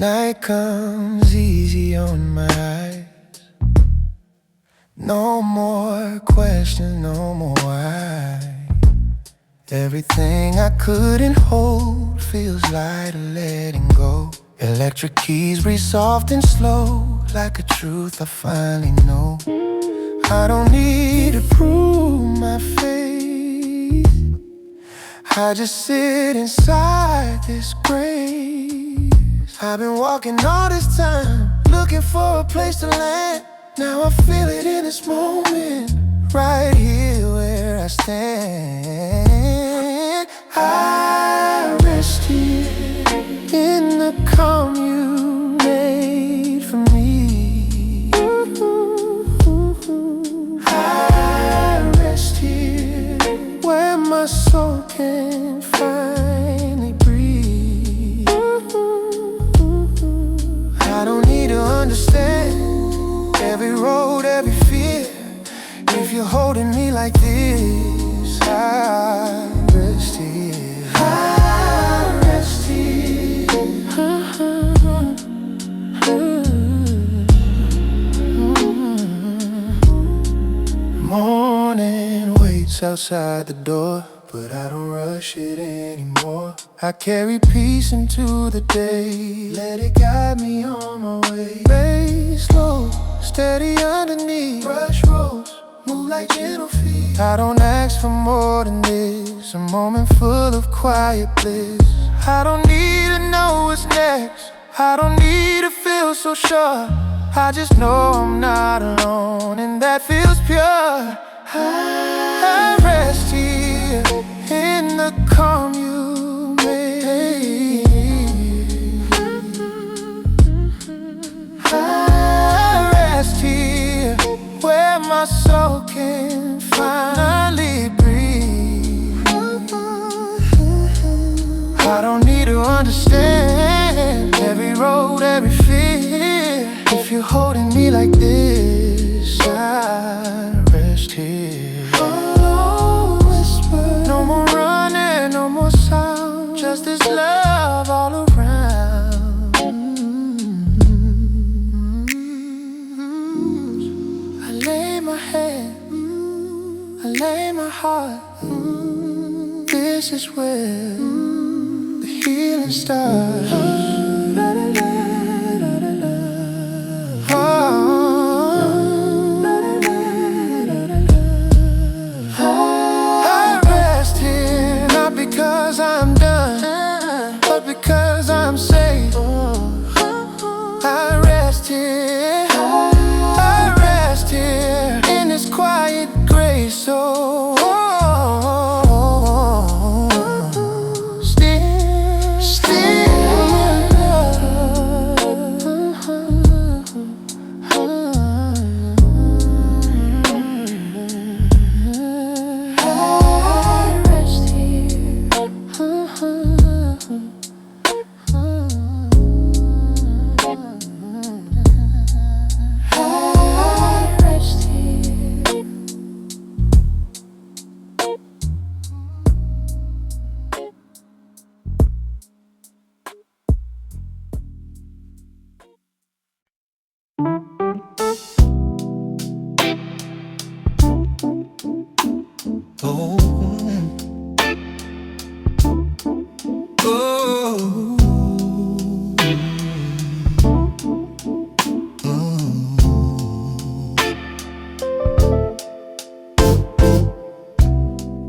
Night comes easy on my eyes. No more questions, no more why. Everything I couldn't hold feels lighter letting go. Electric keys breathe soft and slow, like a truth I finally know. I don't need to prove my faith, I just sit inside this grace. I've been walking all this time, looking for a place to land. Now I feel it in this moment, right here where I stand. I rest here in the calm you made for me. I rest here where my soul can finally breathe. I don't need to understand every road, every fear. If you're holding me like this, I rest here. I rest here. Morning waits outside the door, but I don't rush it anymore. I carry peace into the day, let it guide me on my way. Lay slow, steady underneath, brush rolls, move like gentle feet. I don't ask for more than this, a moment full of quiet bliss. I don't need to know what's next, I don't need to feel so sure. I just know I'm not alone, and that feels pure. I rest here in the calm you made. I rest here where my soul can finally breathe. I don't need to understand every road, every fear. If you're holding me like this, I rest here. Oh, whisper, no more running, no more sound, just this love all around. I lay my head, I lay my heart. This is where the healing starts. I rest here, not because I'm done, but because I'm safe. I rest here, I rest here in this quiet grace. So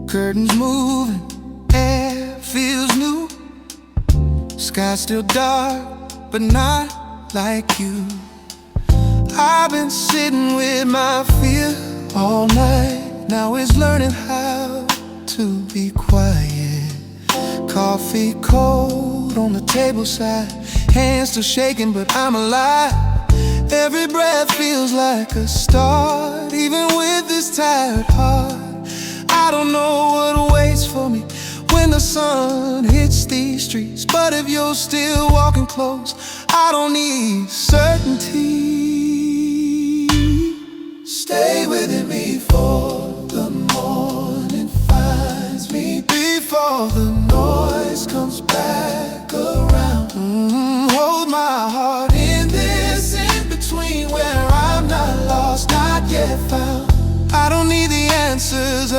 curtains moving, air feels new. Sky's still dark, but not like you. I've been sitting with my fear all night. Now it's learning how to be quiet. Coffee cold on the table side, hands still shaking, but I'm alive. Every breath feels like a start, even with this tired heart. I don't know what waits for me when the sun hits these streets, but if you're still walking close, I don't need certainty. Stay within me for the morning finds me, before the noise comes back around. Hold my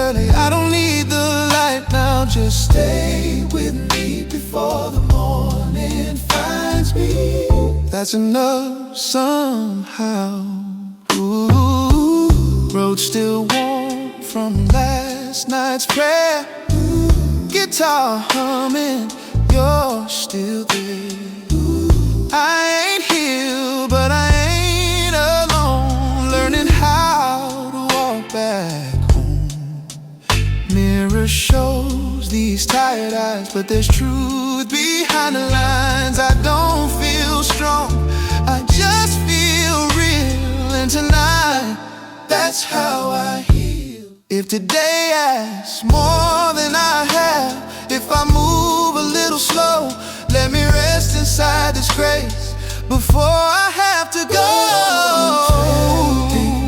early, I don't need the light now. Just stay with me before the morning finds me. That's enough somehow. Ooh, road still warm from last night's prayer. Guitar humming, you're still there. I ain't healed, but I ain't alone. Learning how to walk back home. Mirror shows these tired eyes, but there's truth behind the lines. I don't feel strong, I just feel real. And tonight, that's how I heal. If today asks more than I have, if I move a little slow, let me rest inside this grace before I have to go. Nothing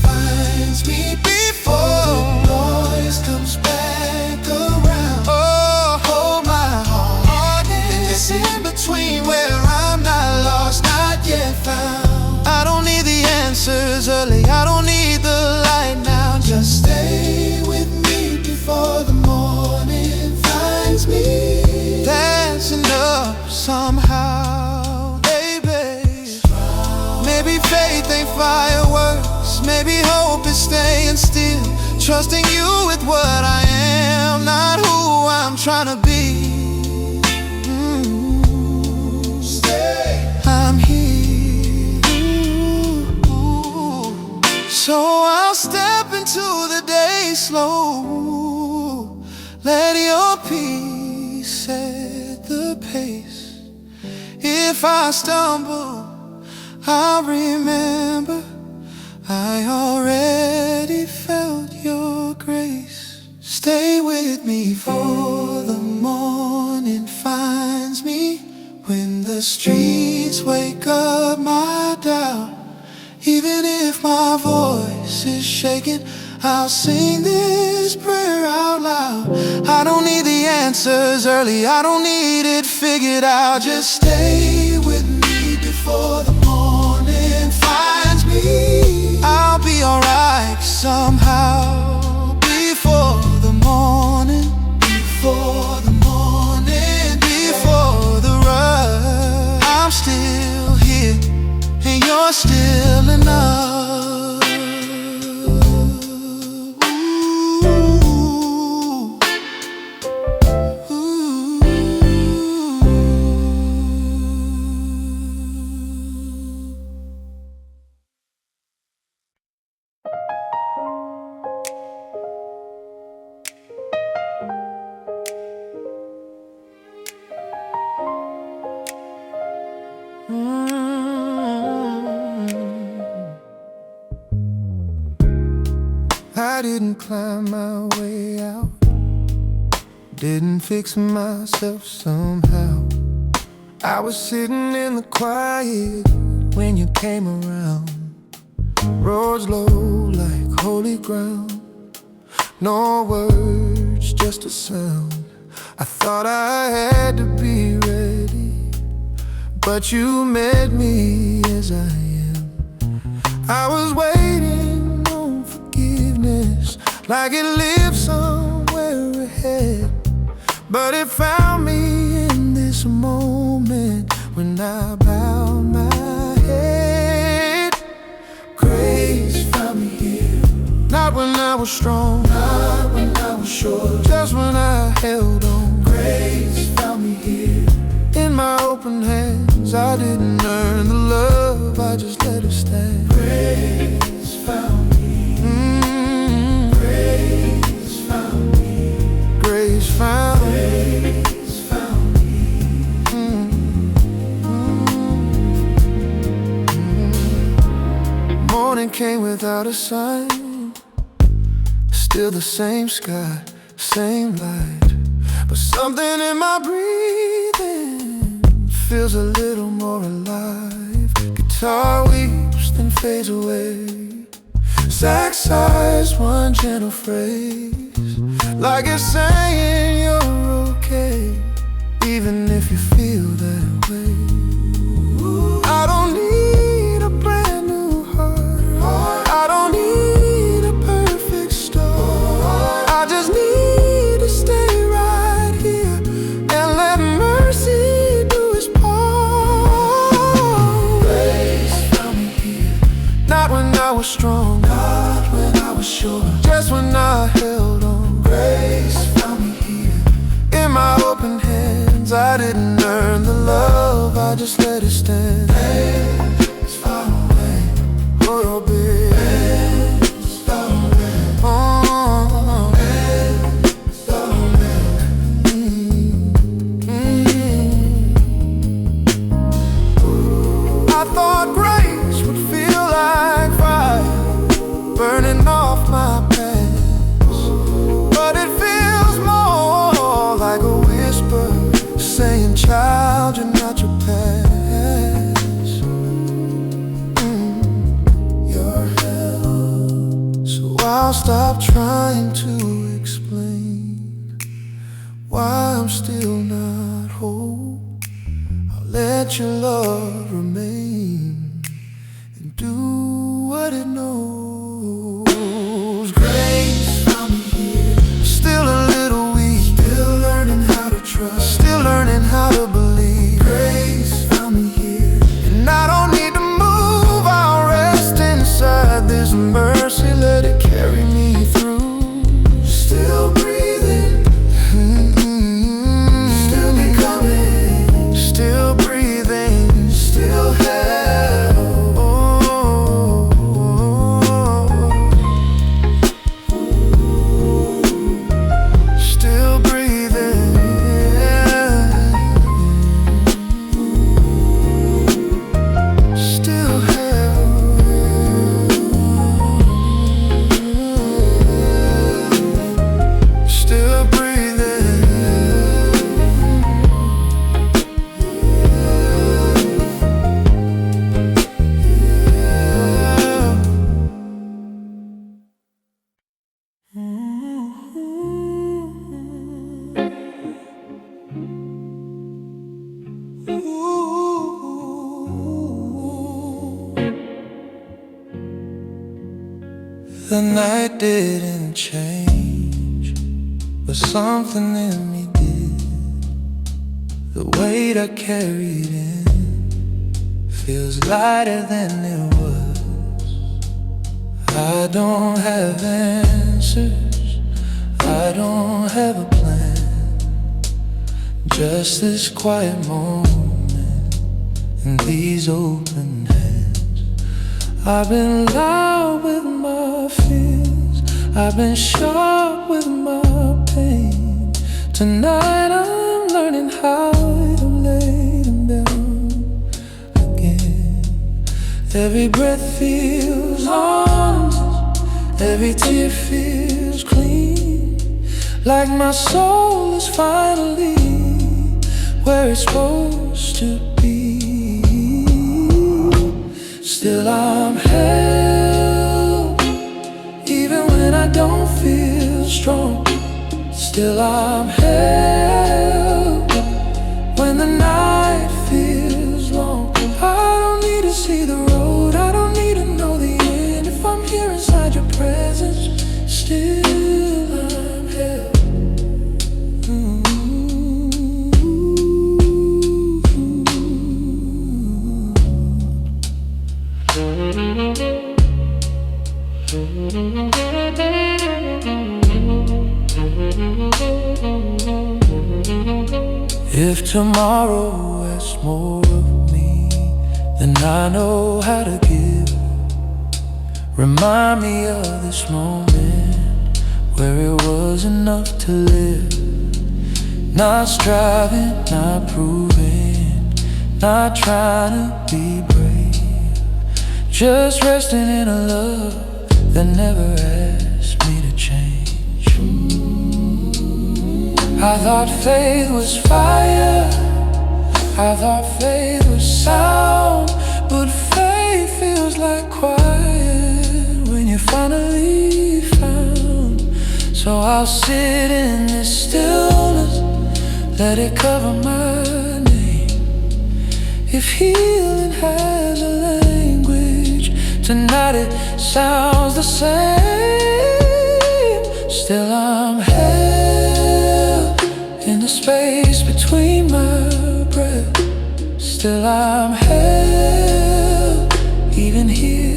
finds me before the noise comes back around. Oh, hold my heart in this in between where I'm not lost, not yet found. I don't need the answers early, I don't need the light now. Just stay with me before the morning finds me. That's enough somehow, baby. Maybe faith ain't fireworks, maybe hope is staying still, trusting you with what I am, not who I'm trying to be. Stay. I'm here. So I'll step into the day slow. Let your peace set the pace. If I stumble, I'll remember I already felt your grace. Stay with me for the morning finds me. When the streets wake up my doubt, even if my voice is shaking, I'll sing this prayer out loud. I don't need the answers early, I don't need it figured out. Just stay with me before the morning finds me. I'll be alright somehow before the morning, before the morning, before the rush. I'm still here and you're still enough. I didn't climb my way out, didn't fix myself somehow. I was sitting in the quiet when you came around. Roads low like holy ground, no words, just a sound. I thought I had to be ready, but you met me as I am. I was waiting on forgiveness, like it lived somewhere ahead, but it found me in this moment when I bowed my head. Grace found me here, not when I was strong, not when I was sure, just when I held on. Grace found me here, in my open hands. I didn't earn the love, I just let it stand. Grace found me. Grace found me. Grace found me. Grace found me. Morning came without a sign, still the same sky, same light, but something in my breathing feels a little more alive. Guitar weeps, then fades away. Sax sighs, one gentle phrase, like it's saying you're okay, even if you feel that way. I don't need a brand new heart, I don't need a perfect start. just let it stand. It's far away. Oh, your bed. It's far away. Oh, it's far away. I thought grace would feel like fire burning off my past, but it feels more like a whisper saying, child, you're not your past. You're hell. So I'll stop trying to explain why I'm still not whole. I'll let your love remain and do what it knows. Grace found me here, still a little weak, still learning how to trust, still learning how to believe. Grace found me here, and I don't need to move, I'll rest inside this mercy, let it carry me through. Still breathing, still becoming, still breathing, still held. Still breathing, still held. Still breathing. The night didn't change, but something in me did. The weight I carried in feels lighter than it was. I don't have answers, I don't have a plan, just this quiet moment and these open hands. I've been loud with my fears, I've been sharp with my pain. Tonight I'm learning how to lay them down again. Every breath feels honest, every tear feels clean, like my soul is finally where it's supposed to be. Still I'm held, even when I don't feel strong. Still I'm held, when the night feels long. I don't need to see the road, I don't need to know the end. If I'm here inside your presence, still I'm held. If tomorrow asks more of me than I know how to give, remind me of this moment where it was enough to live. Not striving, not proving, not trying to be brave, just resting in a love that never asked me to change. I thought faith was fire, I thought faith was sound, but faith feels like quiet when you finally found. So I'll sit in this stillness, let it cover my name. If healing has a language, tonight it sounds the same. Still I'm held in the space between my breath. Still I'm held, even here,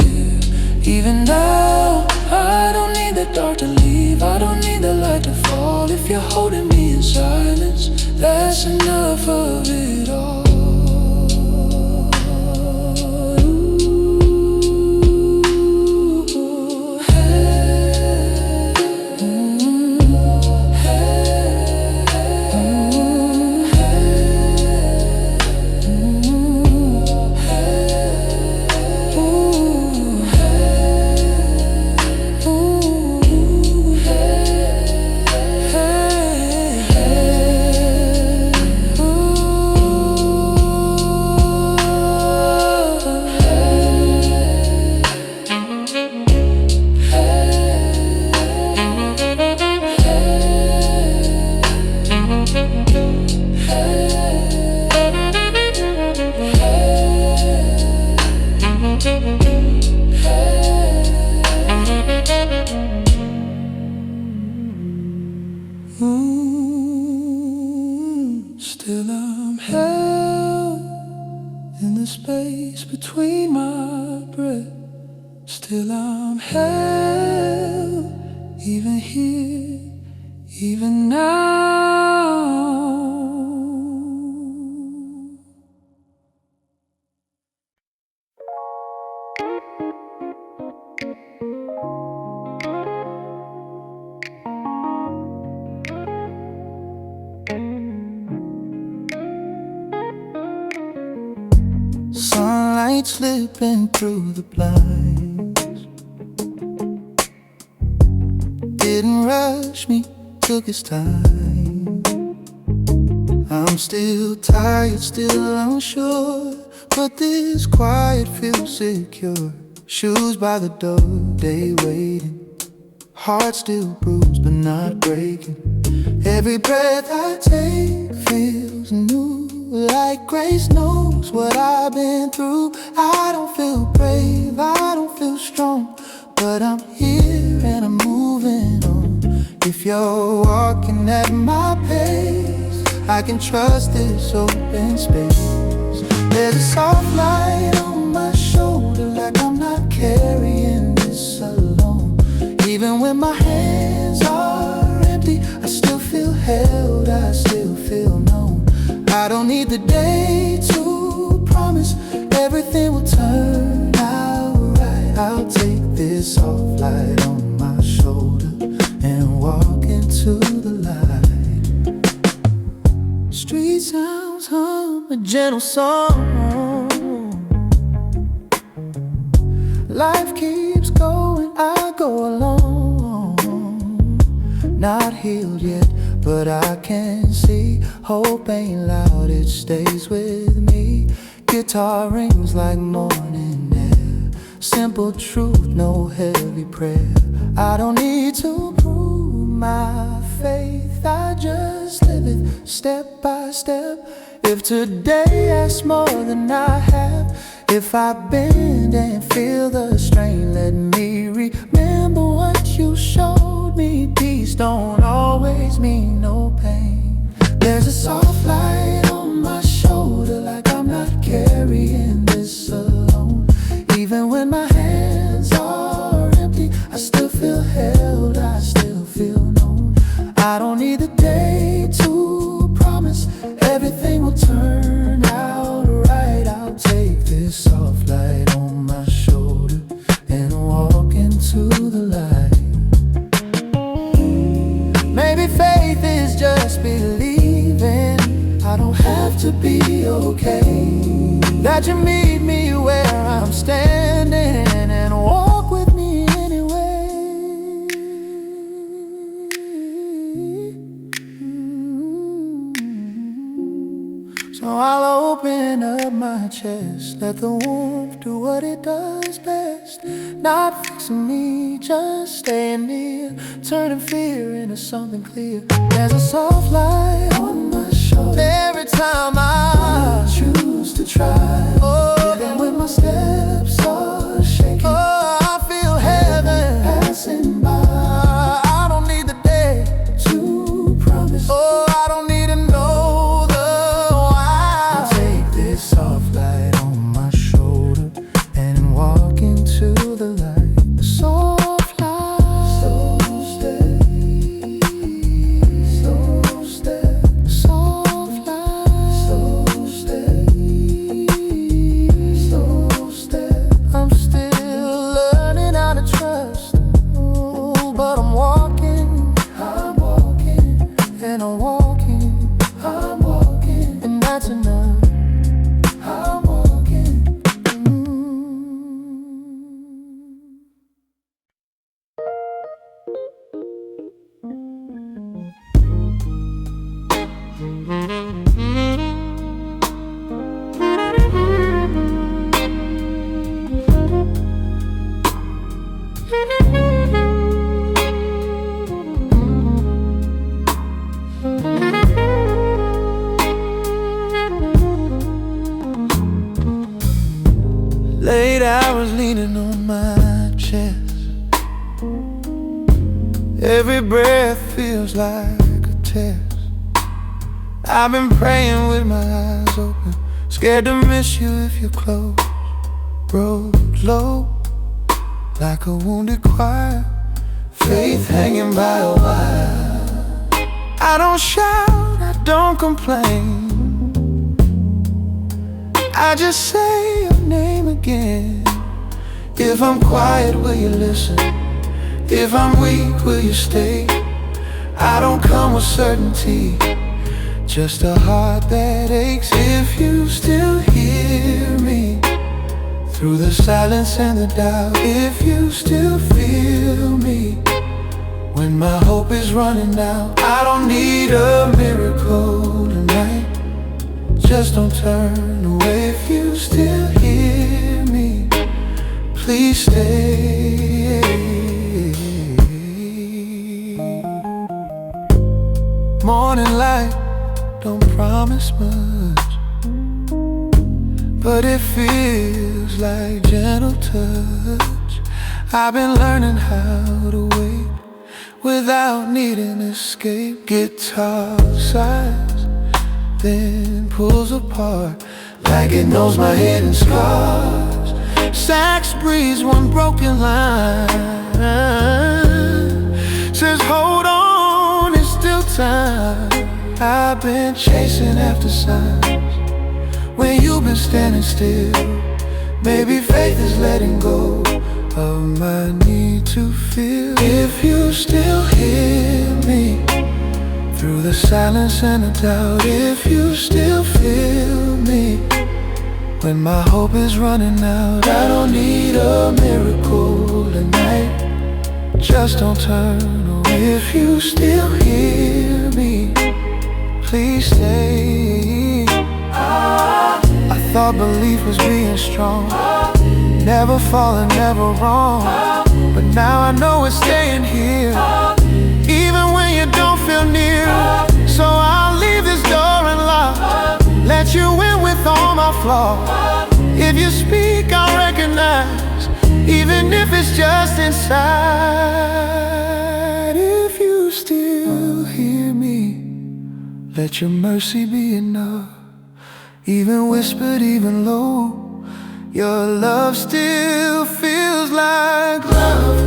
even now. I don't need the dark to leave, I don't need the light to fall. If you're holding me in silence, that's enough of it all. Still I'm held in the space between my breath. Still I'm held, even here, even now. Sunlight slipping through the blinds. Didn't rush me, took its time. I'm still tired, still unsure, but this quiet feels secure. Shoes by the door, day waiting. Heart still bruised but not breaking. Every breath I take feels new, like grace knows what I've been through. I don't feel brave, I don't feel strong, but I'm here and I'm moving on. If you're walking at my pace, I can trust this open space. There's a soft light on my shoulder, like I'm not carrying this alone. Even when my hands are empty, I still feel held, I still feel known. I don't need the day to promise everything will turn out right. I'll take this soft light on my shoulder and walk into the light. Street sounds hum a gentle song. Life keeps going, I go along. Not healed yet, but I can see hope ain't loud, it stays with me. Guitar rings like morning air. Simple truth, no heavy prayer. I don't need to prove my faith, I just live it step by step. If today asks more than I have, if I bend and feel the strain, let me remember what you showed me. Peace don't always mean no pain. There's a soft light on my shoulder, like I'm not carrying this alone. Even when my hands are empty, I still feel held, I still feel known. I don't need the day to promise everything will turn out right. I'll take this soft light on my shoulder and walk into the light. Maybe faith is just believing I don't have to be okay, that you meet me where I'm standing and walk with me anyway. So I'll open up my chest, let the warmth do what it does best. Not fixing me, just staying near, turning fear into something clear. There's a soft light on my shoulder every time I choose to try. Oh, even when my steps are shaking, oh, I feel heaven passing by. I don't need the day to promise, oh, I don't need to know the why. I'll take this soft light on my shoulder and walk into the light. The soft light, so steady, so steady. Soft light, so steady, so steady. I'm still learning how to trust, oh, but I'm walking, and I'm walking, and that's enough. I'm walking. Late hours leaning on my chest. Every breath feels like a test. I've been praying with my eyes open, scared to miss you if you're close. Road low, like a wounded choir, faith hanging by a wire. I don't shout, I don't complain, I just say your name again. If I'm quiet, will you listen? If I'm weak, will you stay? I don't come with certainty, just a heart that aches. If you still hear me through the silence and the doubt, if you still feel me when my hope is running out, I don't need a miracle tonight, just don't turn away. If you still hear me, please stay. Morning light don't promise much, but it feels like gentle touch. I've been learning how to wait without needing escape. Guitar sighs, then pulls apart like it knows my hidden scars. Sax breeze one broken line, says hold on, it's still time. I've been chasing after signs when you've been standing still. Maybe faith is letting go of my need to feel. If you still hear me through the silence and the doubt, if you still feel me when my hope is running out, I don't need a miracle tonight, just don't turn away. If you still hear me, please stay. I thought belief was being strong, never falling, never wrong, but now I know it's staying here, even when you don't feel near. So I'll leave this door unlocked, let you in with all my flaws. If you speak, I'll recognize, even if it's just inside. If you still hear me, let your mercy be enough, even whispered, even low. Your love still feels like love.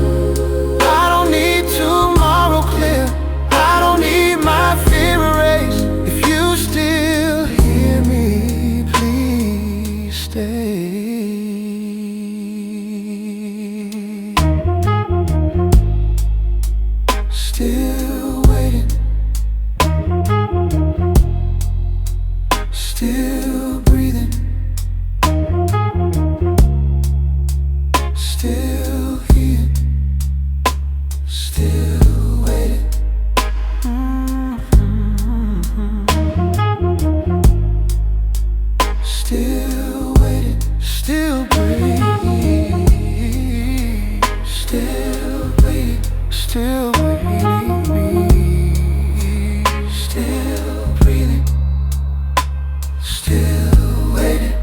I don't need tomorrow clear, I don't need my fear erased. If you still hear me, please stay. Still waiting, still breathing, still here, still waiting. Still waiting, still breathing, still waiting, still waiting, still breathing, still waiting.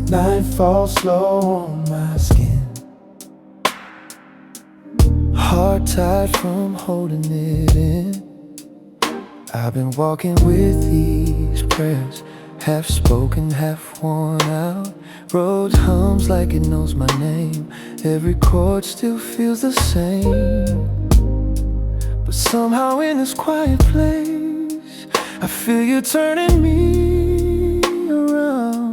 Night falls slow on my skin, heart tired from holding it in. I've been walking with these prayers, half spoken, half worn out. Road hums like it knows my name, every chord still feels the same. But somehow in this quiet place, I feel you turning me around.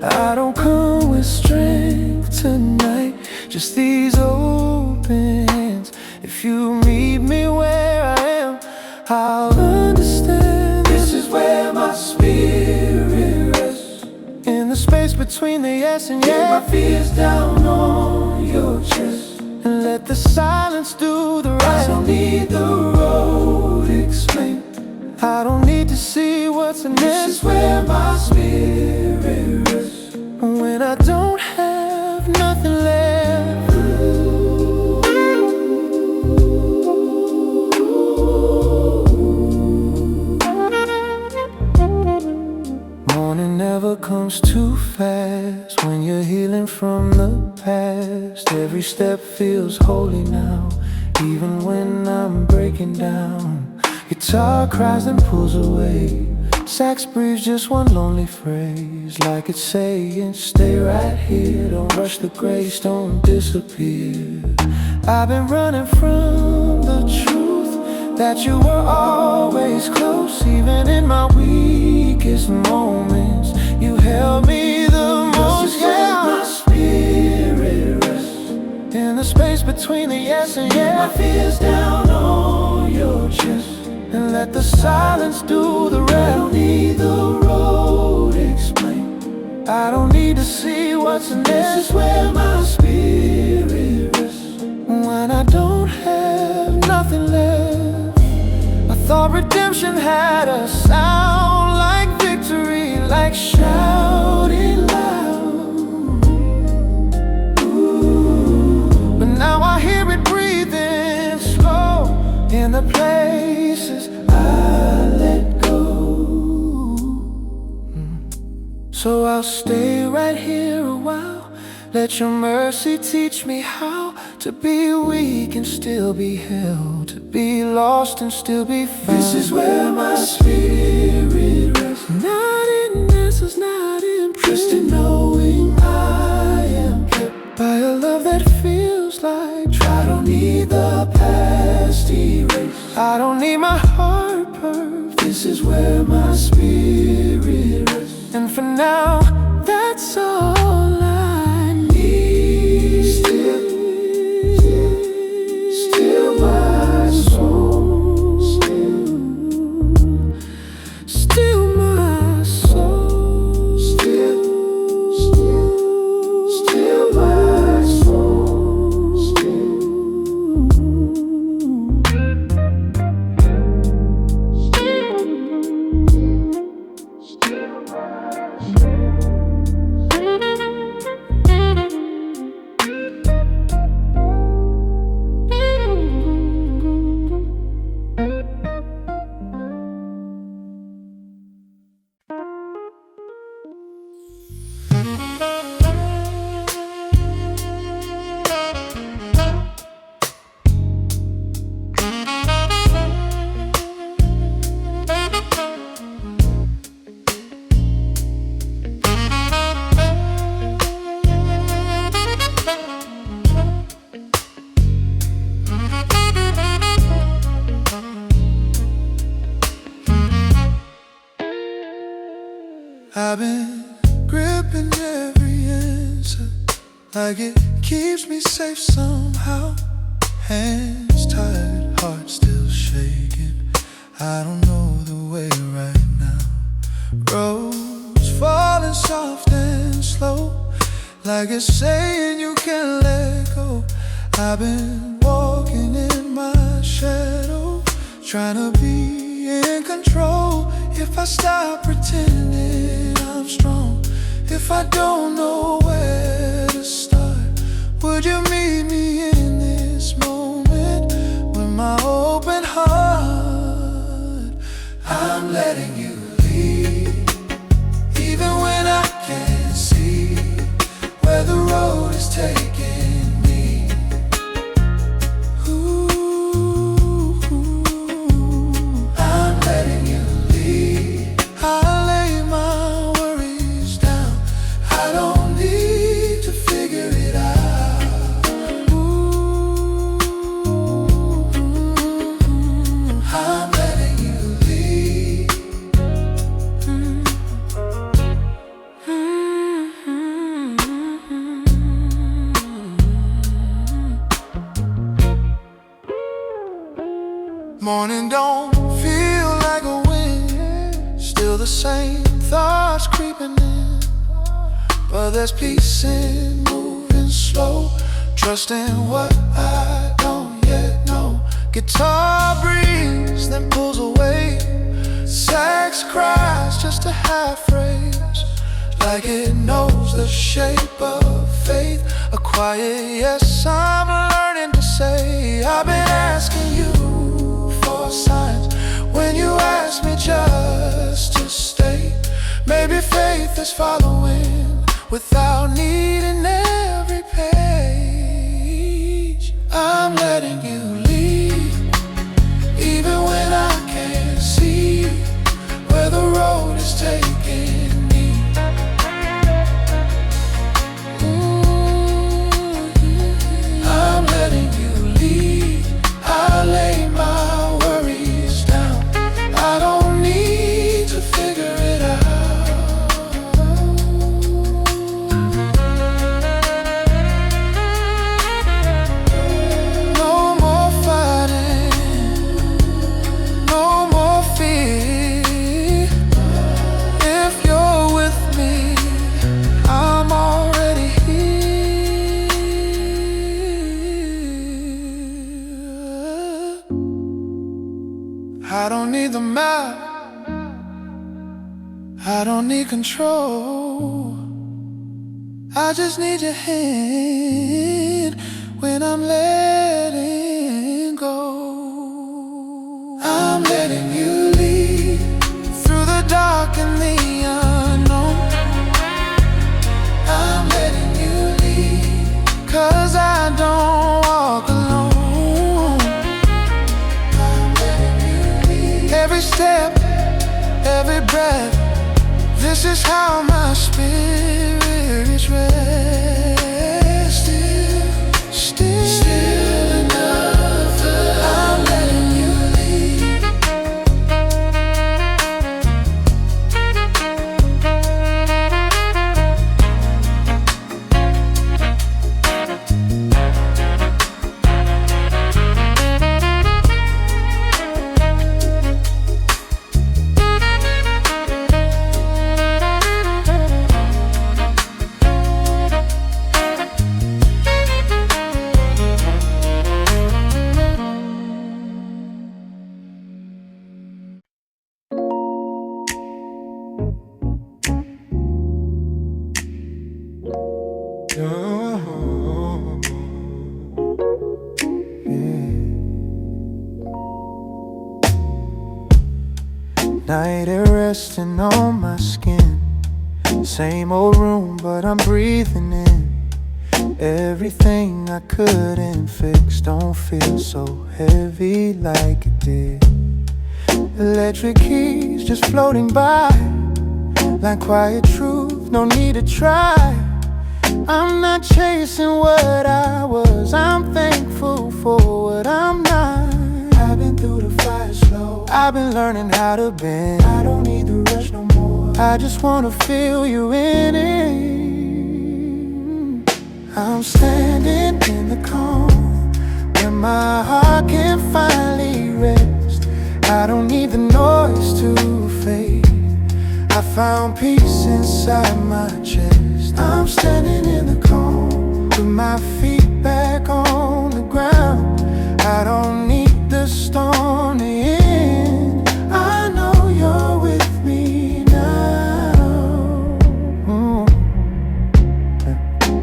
I don't come with strength tonight, just these open hands. If you meet me where I am, I'll understand. This is where my spirit rests, in the space between the yes and yeah. Lay my fears down on your chest, and let the silence do the rest. I don't need the road explained, I don't need to see what's in this. This is where my spirit rests when I don't have nothing left. Morning never comes too fast when you're healing from the past. Every step feels holy now, even when I'm breaking down. Guitar cries and pulls away. Sax breathes just one lonely phrase, like it's saying, stay right here. Don't rush the grace, don't disappear. I've been running from the truth that you were always close. Even in my weakest moments, you held me the most. Yeah, my spirit rests in the space between the yes and yeah. My fears down on your chest, and let the silence do the rest. I don't need the road explained. I don't need to see what's in this. This is where my spirit rests when I don't have nothing left. I thought redemption had a sound like victory, like shouting loud. Ooh. But now I hear it breathing slow in the places I let go. So I'll stay right here a while. Let your mercy teach me how to be weak and still be held, to be lost and still be found. This is where my spirit rests, not in answers, not in prayer, just in knowing I am kept by a love that feels like truth. I don't need the past erased, I don't need my heart perfect. This is where my spirit rests, and for now, that's all I need. Still my soul, still my soul, still my soul, I've been gripping every answer like it keeps me safe somehow. Hands tied, heart still shaking. I don't know the way right now. Roads falling soft and slow, like it's saying you can't let go. I've been walking in my shadow, trying to be in control. If I stop pretending I'm strong, if I don't know where to start, would you meet me in this moment with my open heart? I'm letting you lead, even when I can't see where the road is taking me. Ooh, I'm letting you lead. I lay my worries down, I don't need to figure it out. Ooh, I'm letting you lead. Morning don't feel like a win, still the same thoughts creeping in, but there's peace in moving slow, trusting what I don't yet know. Guitar breathes, then pulls away. just a half phrase, like it knows the shape of faith. A quiet yes I'm learning to say. I've been asking you for signs when you ask me just to stay. Maybe faith is following without needing every page. I'm letting you lead, even when I can't see where the road is taking me. I'm letting you lead. I lay my worries down. I don't need to figure it out. No more fighting, no more fear. If you're with me, I'm already here. I don't need the map, I don't need control. I just need your hand when I'm letting go. I'm letting you lead through the dark and the unknown. I'm letting you lead, 'cause I don't walk alone. I'm letting you lead. Every step, every breath, this is how my spirit is resting. Still enough. I'm letting you lead. Night air resting on my skin. Same old room, but I'm breathing in. Everything I couldn't fix don't feel so heavy like it did. Electric keys just floating by, like quiet truth, no need to try. I'm not chasing what I was, I'm thankful for what I'm not. I've been through the fire slow, I've been learning how to bend. I don't need the rush no more, I just wanna feel you in it. I'm standing in the calm, where my heart can finally rest. I don't need the noise to fade, I found peace inside my chest. I'm standing in the calm, with my feet back on the ground. I don't need the storm to end, I know you're with me now.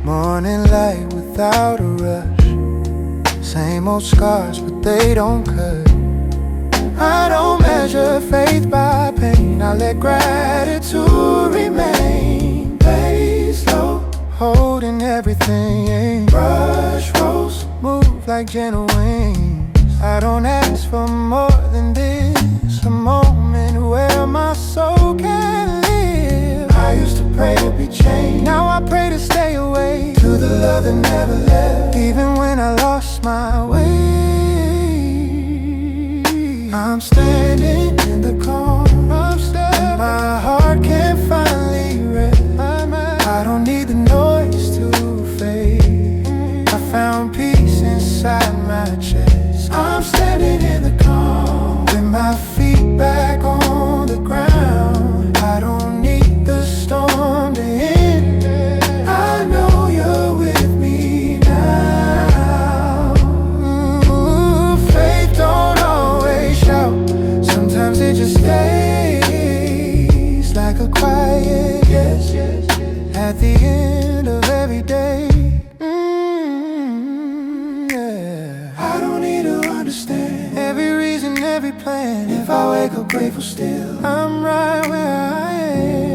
Morning light without a rush, same old scars but they don't cut. I don't measure faith by pain, I let gratitude remain. Lay slow, holding everything. Brush rolls, move like gentle wings. I don't ask for more than this, a moment where my soul can live. I used to pray to be changed, now I pray to stay away, to the love that never left, even when I lost my way. I'm standing in the calm, and my heart can finally rest. I don't need the noise to fade, I found peace inside my chest. I'm standing in the calm, with I'm right where I am.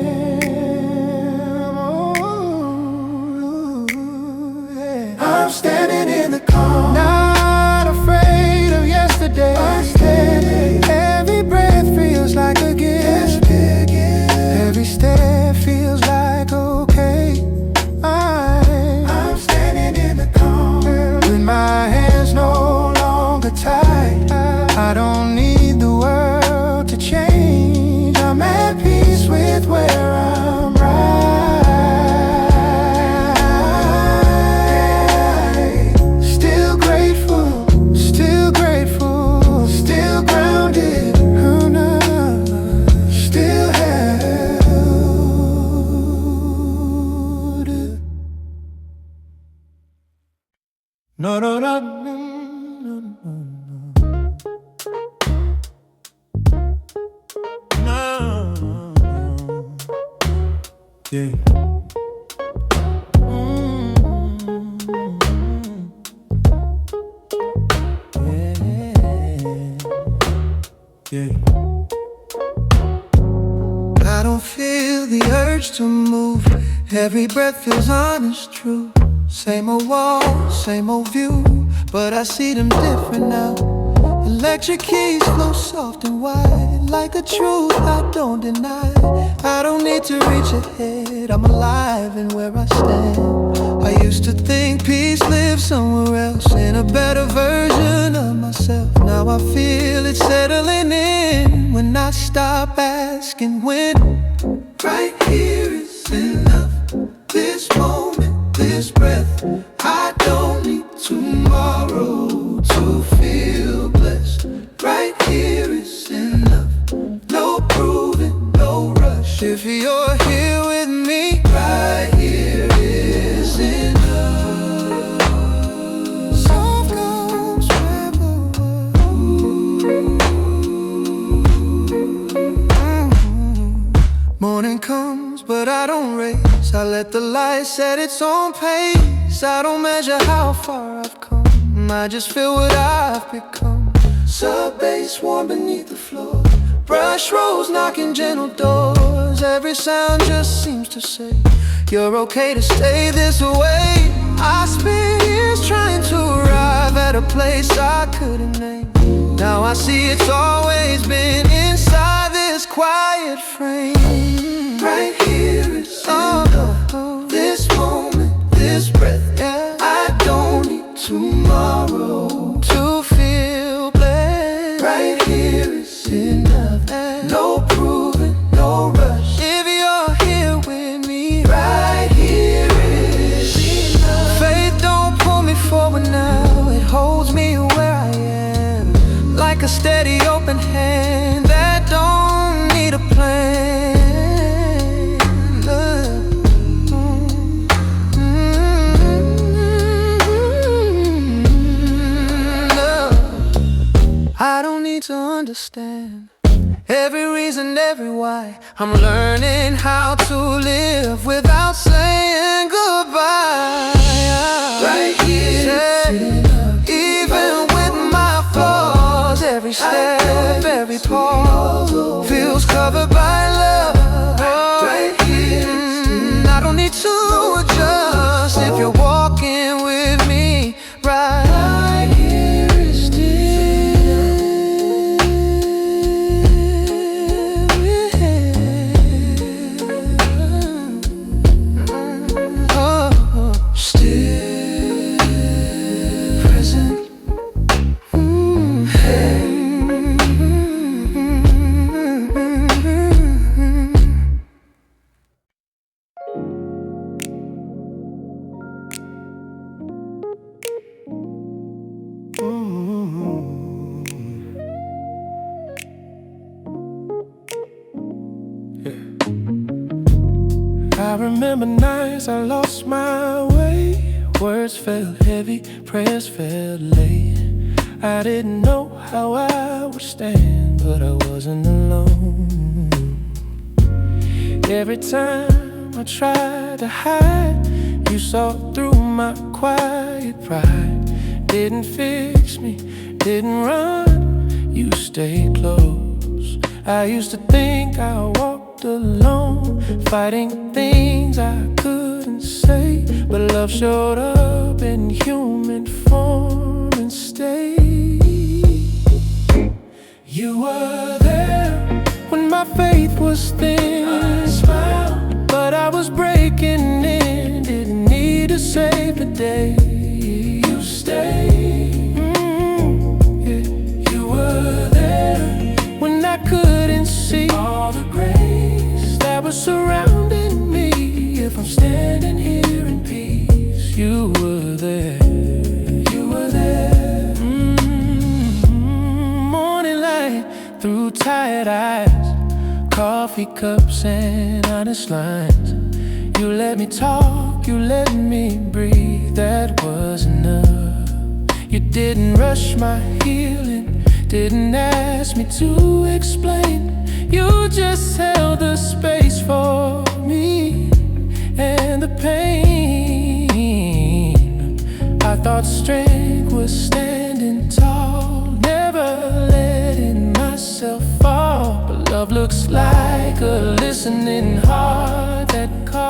Yeah. I'm standing in the calm, not afraid of yesterday. I'm standing. Every breath feels like a gift. Every step feels like okay. I'm standing in the calm, with my hands no longer tied. I don't need the world to change. I'm at peace with where I'm right. Still grateful, still grateful, still grounded. Oh, no, still held. No, no, no, no, no, no. Yeah. Yeah. I don't feel the urge to move. Every breath feels honest, true. Same old wall, same old view, but I see them different now. Electric keys flow soft and wide, like the truth I don't deny. I don't need to reach ahead, I'm alive in where I stand. I used to think peace lives somewhere else, in a better version of myself. Now I feel it settling in when I stop asking when. Right here is enough, this moment, this breath. I don't need tomorrow to feel blessed. Right here is enough, no proving, no rush. If you're here with me, right here is enough. Soft goes Morning comes, but I don't race. I let the light set its own pace. I don't measure how far I've come, I just feel what I've become. Sub-bass warm beneath the floor, brush rolls knocking gentle doors. Every sound just seems to say, you're okay to stay this way. I spent years trying to arrive at a place I couldn't name. Now I see it's always been inside this quiet frame. Right here is enough, this moment, this breath. Yeah. I don't need tomorrow to feel blessed. Right here is enough, no proving, no rush. If you're here with me, right here is enough. Faith don't pull me forward now, it holds me where I am, like a steady open hand that don't need a plan. I don't need to understand every reason, every why. I'm learning how to live without saying goodbye. Right here, even with my flaws, every step, every pause feels covered by love. Right here, I don't need to adjust if you're walking with me. Right here is still present. I remember nights I lost my way. Words felt heavy, prayers felt late. I didn't know how I would stand, but I wasn't alone. Every time I tried to hide, you saw through my quiet pride. Didn't fix me, didn't run, you stayed close. I used to think I walked alone, fighting things I couldn't say. But love showed up in human form and stayed. You were there when my faith was thin. I smiled, but I was breaking in. Didn't need to save the day. You stayed. Yeah. You were there when I couldn't see all the grace that was surrounding me. If I'm standing here in peace, you were there. You were there. Morning light through tired eyes, coffee cups and honest lines. You let me talk, you let me breathe. That was enough. You didn't rush my healing, didn't ask me to explain. You just held the space for me and the pain. I thought strength was standing tall, never letting myself fall. But love looks like a listening heart that calls.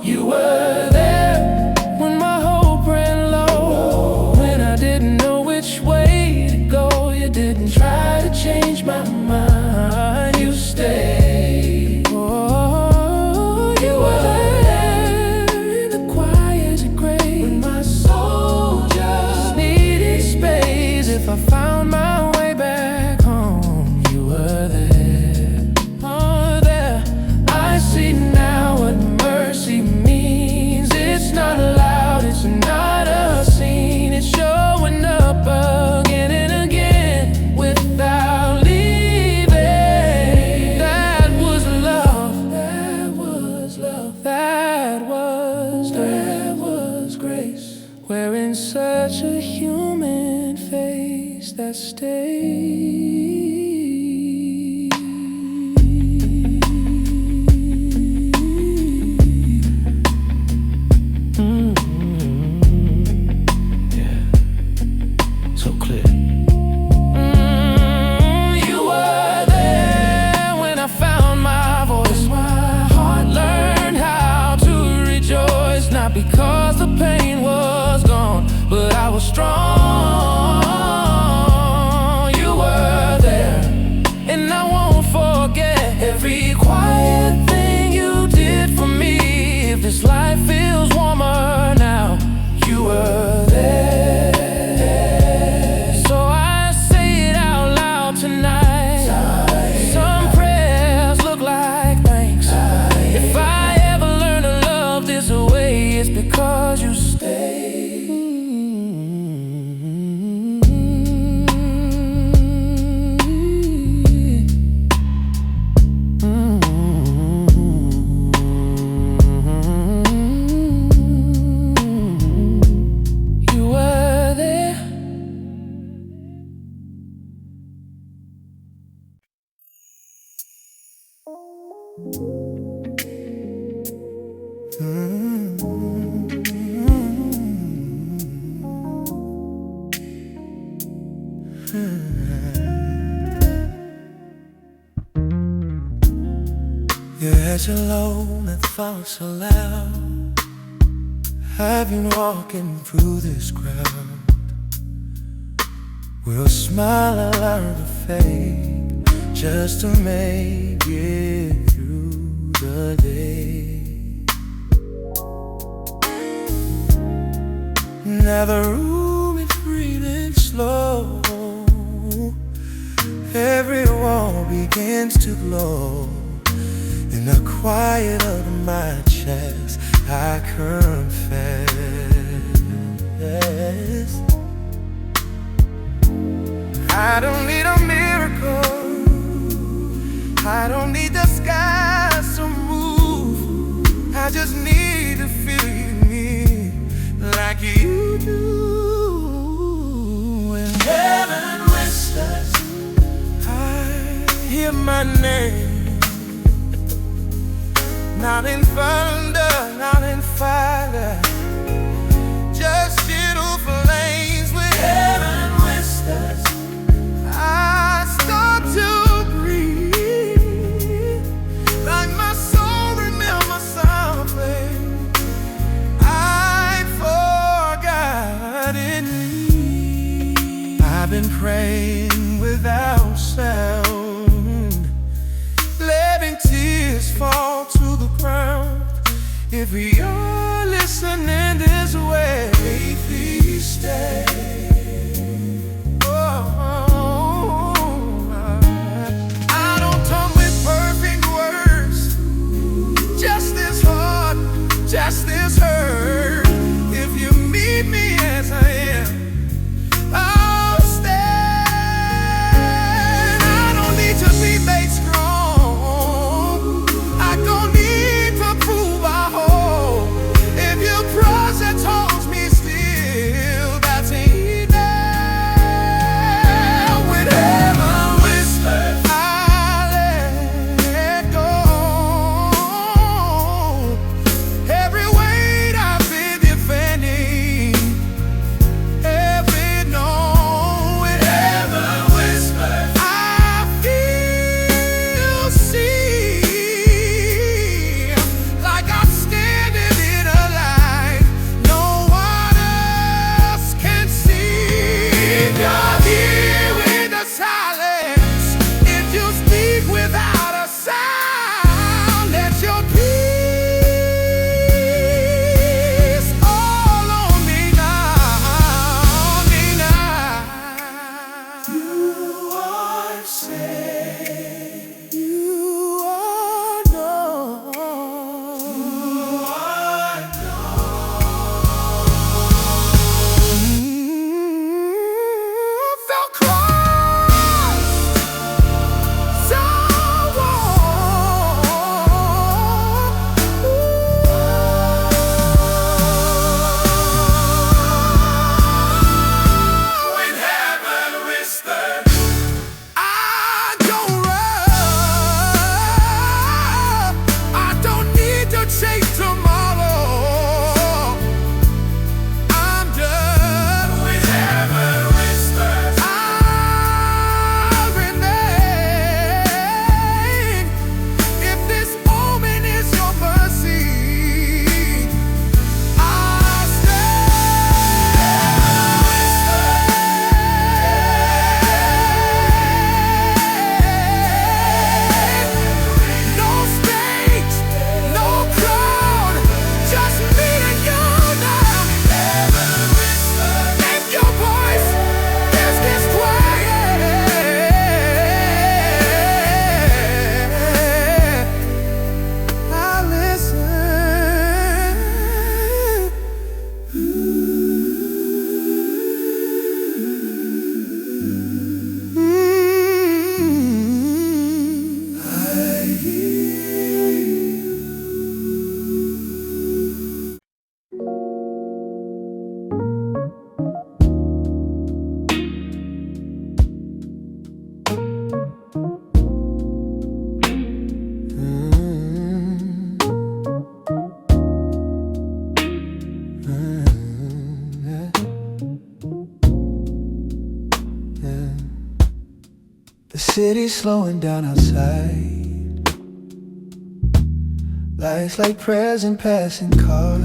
You were there when my hope ran low, when I didn't know which way to go. You didn't try to change my mind, you stayed. Oh, you were there in the quiet and gray, when my soul just needed space. If I found my way back home, you were there. Oh, there. I see now what mercy means. It's not loud, it's not a scene. It's showing up again and again without leaving. That was love. That was love. That was grace. Wearing such a human face that stayed. Yeah, so clear. You were there when I found my voice. My heart learned how to rejoice, not because the pain was gone, but I was strong. You were there, and I won't forget every quiet thing you did for me. If this life feels warmer now, you were there. So I say it out loud tonight. Some prayers look like thanks. If I ever learn to love this way, it's because you stayed. You were there. Your head's alone that falls so loud. I've been walking through this crowd. We'll smile and learn to fake, just to make it through the day. Now the room is breathing slow. Every wall begins to glow. In the quiet of my chest, I confess, I don't need a miracle, I don't need the skies to move. I just need to feel you near, like you do. When heaven whispers, I hear my name. Not in thunder, not in fire, just gentle flames. With heaven whispers, I city slowing down outside. Lights like prayers and passing cars.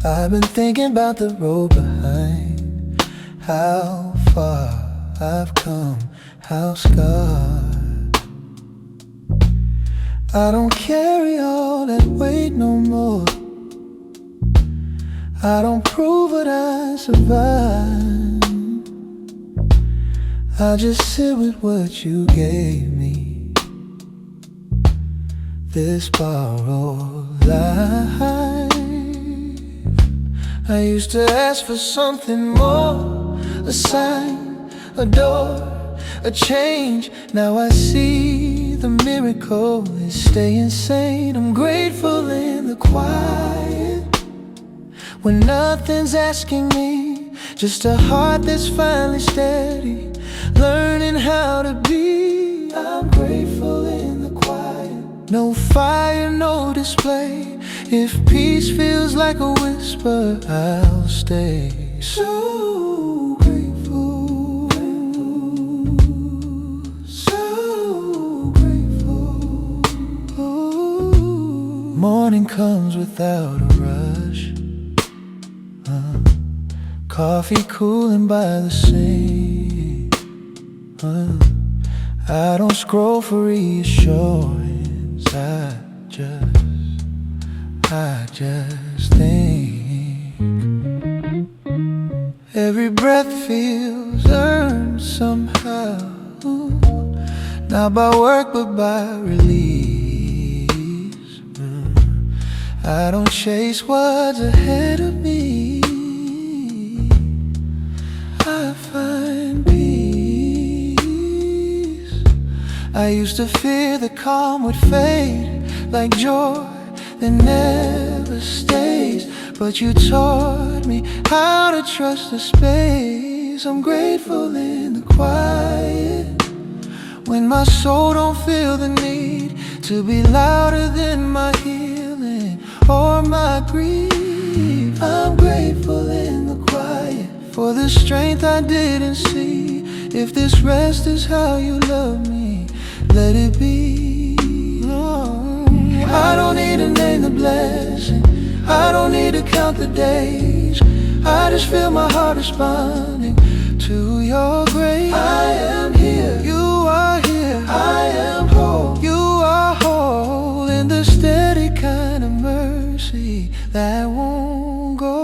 I've been thinking about the road behind. How far I've come, how scarred. I don't carry all that weight no more. I don't prove what I survived. I just sit with what you gave me. This borrowed life. I used to ask for something more, a sign, a door, a change. Now I see the miracle is staying sane. I'm grateful in the quiet, when nothing's asking me, just a heart that's finally steady, learning how to be. I'm grateful in the quiet, no fire, no display. If peace feels like a whisper, I'll stay. So grateful, so grateful. Ooh. Morning comes without a rush. Coffee cooling by the sink. I don't scroll for reassurance. I just think. Every breath feels earned somehow, not by work but by release. I don't chase what's ahead of me. I find peace. I used to fear the calm would fade, like joy that never stays. But you taught me how to trust the space. I'm grateful in the quiet, when my soul don't feel the need to be louder than my healing or my grief. I'm grateful in the quiet for the strength I didn't see. If this rest is how you love me, let it be. No, I don't need to name the blessing, I don't need to count the days. I just feel my heart responding to your grace. I am here, you are here. I am whole, you are whole. In the steady kind of mercy that won't go.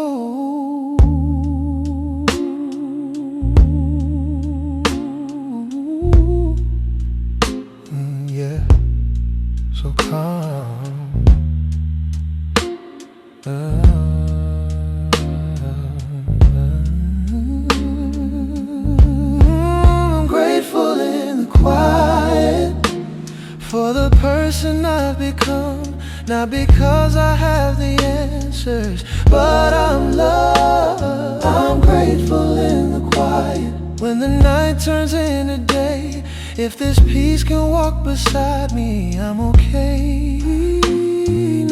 So calm. I'm grateful in the quiet for the person I've become. Not because I have the answers, but I'm loved. I'm grateful in the quiet, when the night turns into day. If this peace can walk beside me, I'm okay.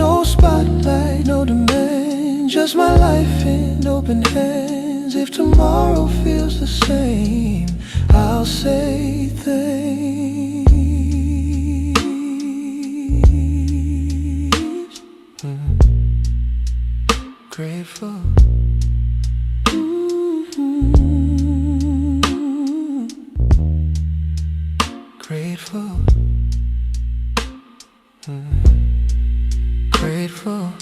No spotlight, no demand, just my life in open hands. If tomorrow feels the same, I'll say thanks. Grateful. Grateful, grateful.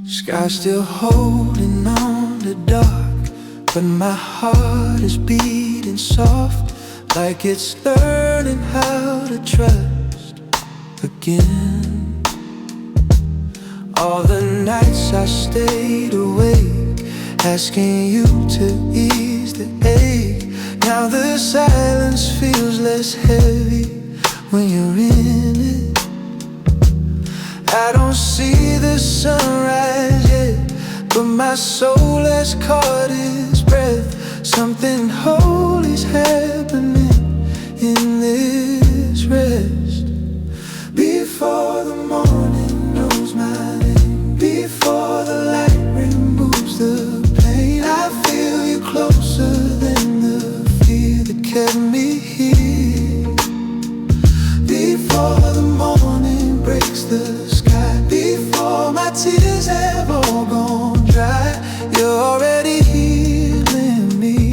Sky still holding on the dark, but my heart is beating soft, like it's learning how to trust again. All the nights I stayed awake, asking you to ease the ache. Now the silence feels less heavy when you're in it. I don't see the sunrise yet, but my soul has caught its breath. Something holy's happening in this rest. Before the morning knows my name, before the light removes the pain, I feel you closer than the fear that kept me here. Before the morning breaks the sky, before my tears have all gone dry, you're already healing me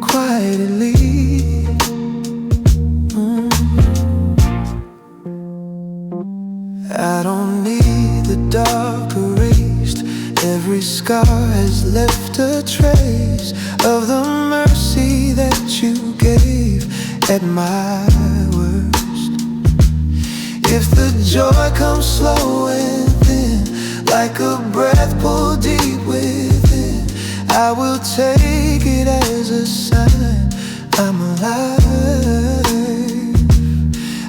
quietly. I don't need the dark erased. Every scar has left a trace of the mercy that you gave at my worst. If the joy comes slow and thin, like a breath pulled deep within, I will take it as a sign I'm alive.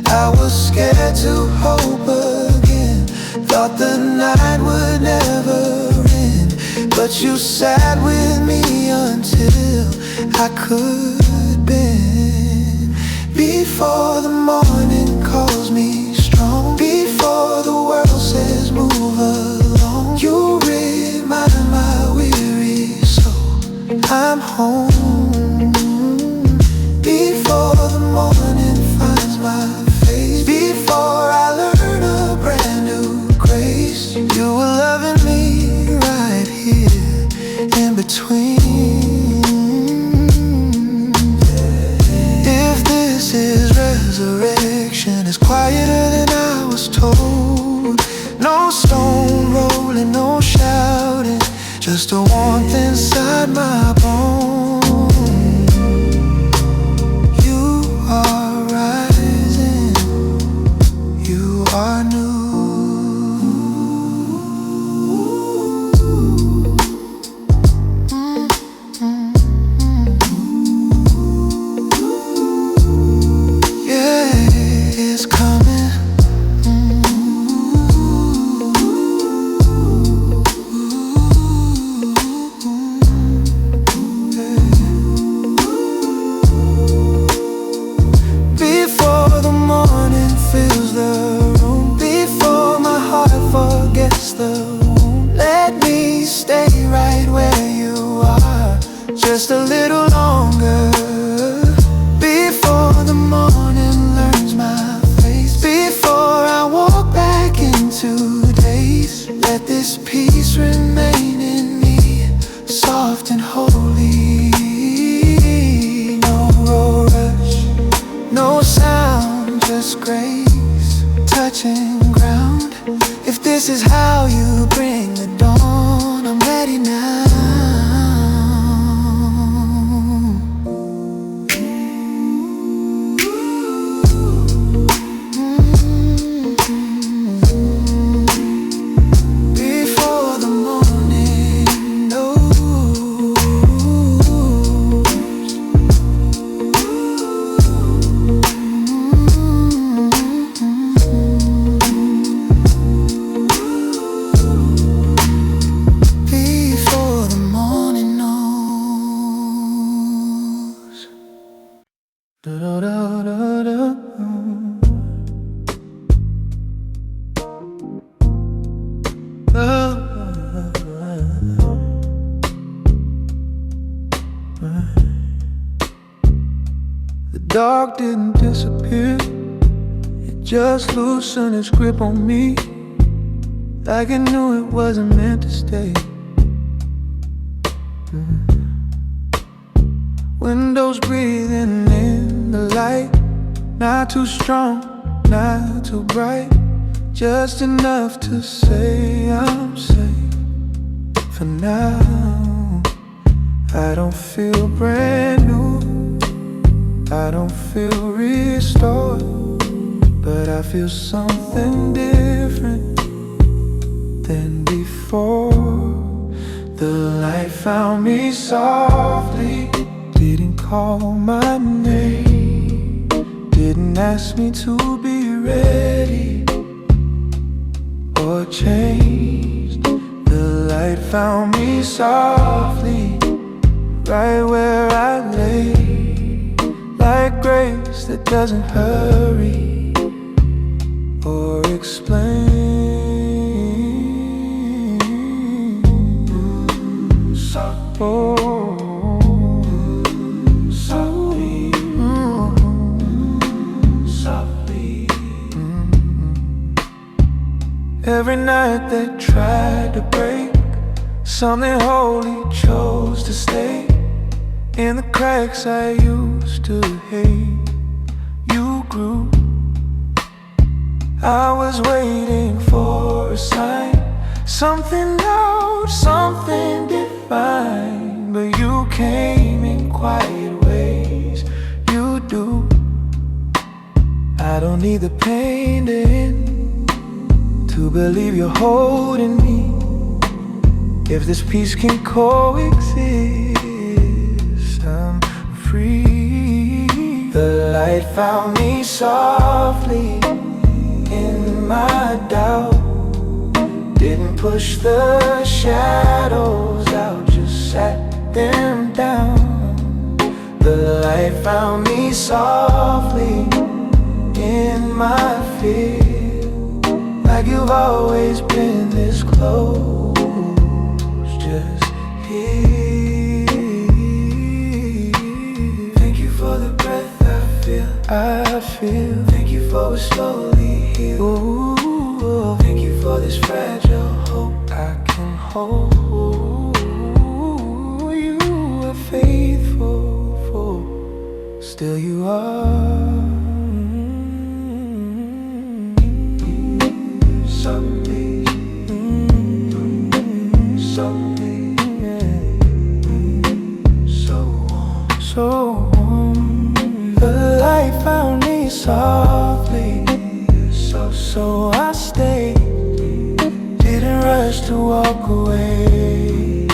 I was scared to hope again, thought the night would never end, but you sat with me until I could bend. Before the morning calls me strong, before the world says move along, you remind my weary soul I'm home. Before the morning finds my face, before I learn a brand new grace, you were loving me right here in between. If this is resurrection, it's quieter than I was told. No stone rolling, no shouting, just a warmth inside my bones. You are rising, you are new. Yeah, it's coming. Before the morning fills the room, before my heart forgets the wound, let me stay right where you are, just a little longer. Before the morning learns my face, before I walk back into days, let this peace remain in me, soft and holy. No rush, no sound, just grace, touching ground. If this is how you bring the dawn, I'm ready now. Before the morning knows. Before the morning knows. Da-da-da-da-da. The dark didn't disappear, it just loosened its grip on me, like it knew it wasn't meant to stay. Windows breathing in the light, not too strong, not too bright, just enough to say I'm safe for now. I don't feel brand new, I don't feel restored, but I feel something different than before. The light found me softly, didn't call my name, didn't ask me to be ready or changed. The light found me softly, right where I lay, like grace that doesn't hurry or explain. Softly, softly. Every night that tried to break, something holy chose to stay. In the cracks I used to hate, you grew. I was waiting for a sign, something loud, something divine. But you came in quiet ways, you do. I don't need the pain to end to believe you're holding me. If this peace can coexist, I'm free. The light found me softly in my doubt, didn't push the shadows out, just sat them down. The light found me softly in my fear, like you've always been this close, just here. Thank you for the breath I feel. Thank you for a slowly heal. Ooh, thank you for this fragile hope I can hold. You are faithful, still you are. Softly, softly, so warm. The light found me softly, so I stayed, didn't rush to walk away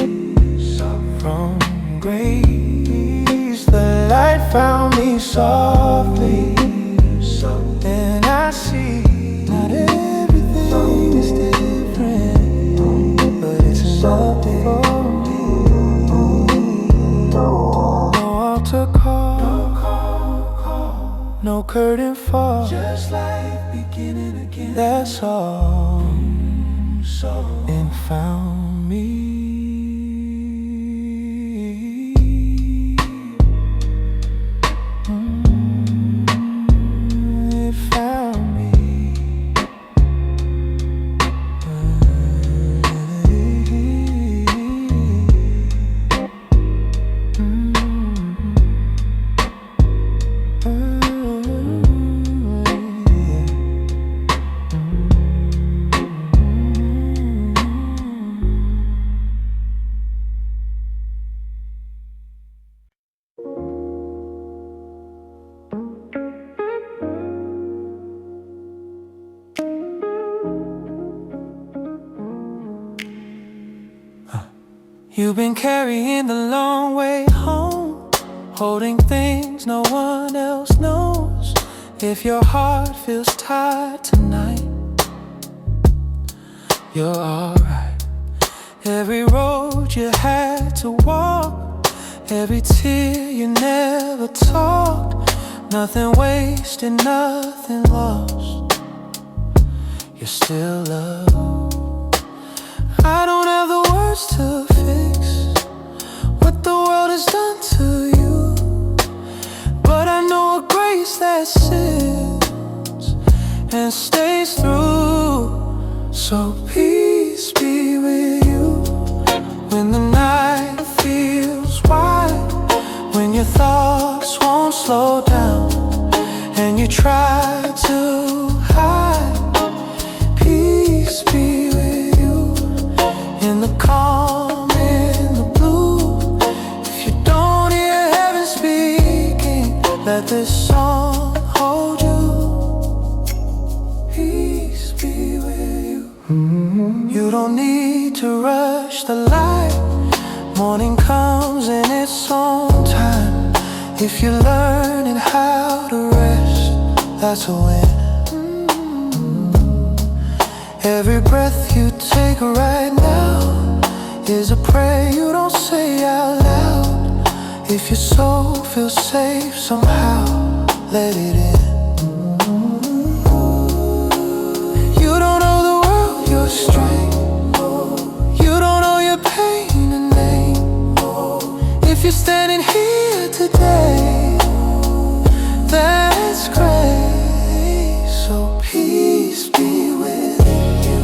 from grace. The light found me softly, and I see not everything is different, but it's enough for me. No altar call, no curtain fall, just like beginning again. That's all, and found me. It found me. You've been carrying the long way home, holding things no one else knows. If your heart feels tired tonight, you're alright. Every road you had to walk, every tear you never talked, nothing wasted, nothing lost, you're still loved. I don't have the words to fix what the world has done to you, but I know a grace that sits and stays through. So peace be with you when the night feels wide, when your thoughts won't slow down and you try to hide. Peace be with you in the calm, in the blue. If you don't hear heaven speaking, let this song hold you. Peace be with you. You don't need to rush the light. Morning comes in its own time. If you're learning how to rest, that's a win. Every breath you take right now is a prayer you don't say out loud. If your soul feels safe somehow, let it in. You don't know the world, your strength. You don't know your pain and name. If you're standing here today, that's grace. So peace be with you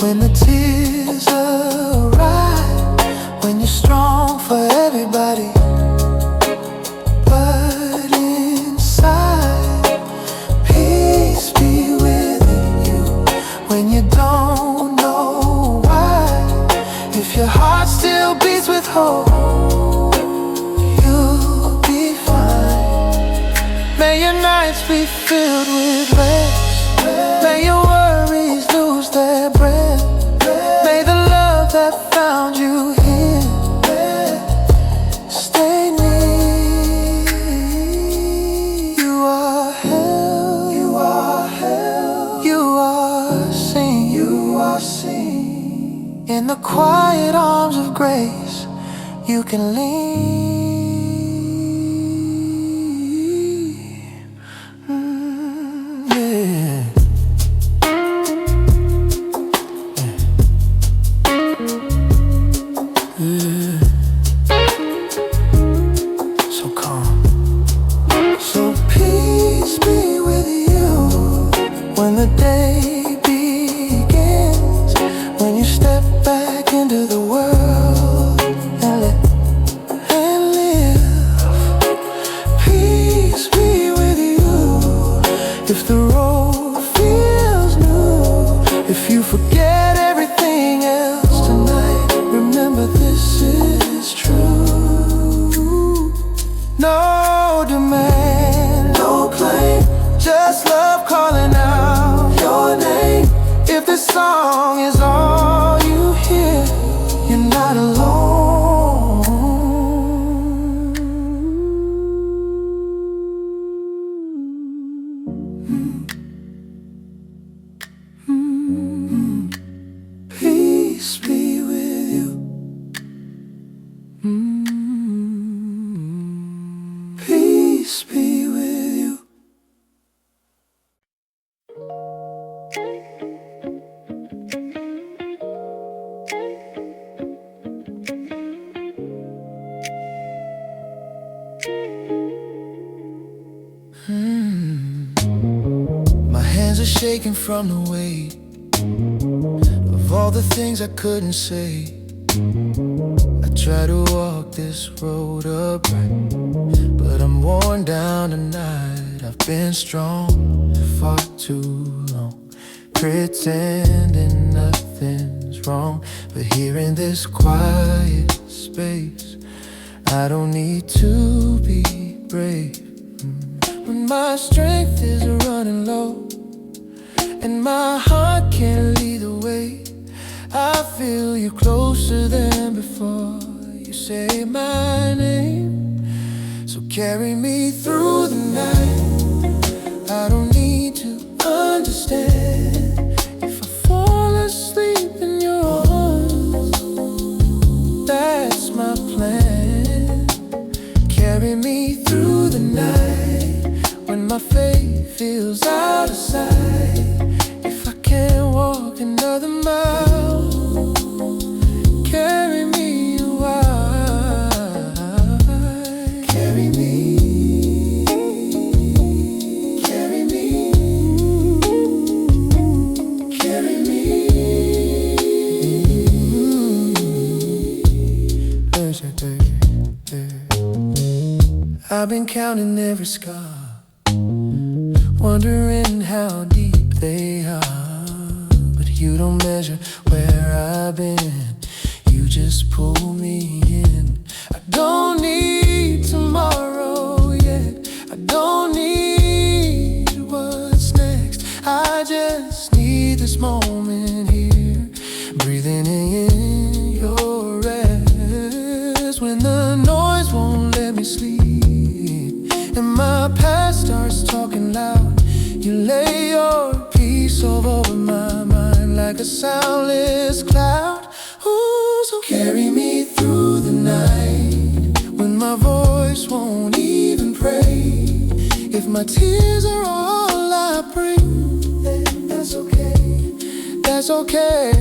when the tears arrive, when you're strong for everybody, but inside, peace be with you when you don't know why. If your heart still beats with hope, you'll be fine. May your nights be filled with rest. May your worries lose their breath. May the love that found you here stay near. You are held, you are held, you are seen, you are seen. In the quiet arms of grace, you can lean. Yeah. So calm. So peace be with you when the day begins, when you step back into the world and live. Peace be with you if the road feels new. If you forget everything else tonight, remember this is true. No demand, no claim, just love calling out your name. If this song is all you hear, you're not alone. Peace be with you. Peace be with you. My hands are shaking from the weight of all the things I couldn't say. I try to walk this road upright, but I'm worn down tonight. I've been strong for far too long, pretending nothing's wrong. But here in this quiet space, I don't need to be brave. When my strength is running low and my heart can't lead the way, I feel you closer than before. You say my name, so carry me through the night. I don't need to understand. If I fall asleep in your arms, that's my plan. Carry me through the night when my faith feels out of sight. If I can't walk another mile, carry me a while. Carry me, carry me, carry me. I've been counting every scar, wondering how deep they are. But you don't measure where I've been, you just pull me in. I don't need tomorrow yet, I don't need what's next. I just need this moment here, breathing in your rest. When the noise won't let me sleep and my past starts talking loud, you lay your peace over my mind like a soundless cloud. Ooh, so carry me through the night when my voice voice won't even pray. If my tears are all I bring, then that's okay, that's okay.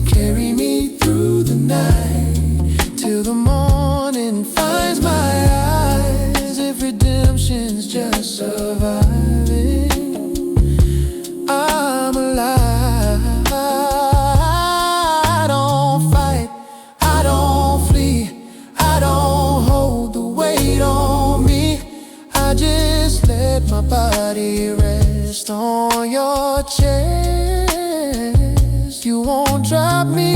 Carry me through the night till the morning finds my eyes. If redemption's just surviving, I'm alive. I don't fight, I don't flee, I don't hold the weight on me. I just let my body rest on your chest. You won't drop me,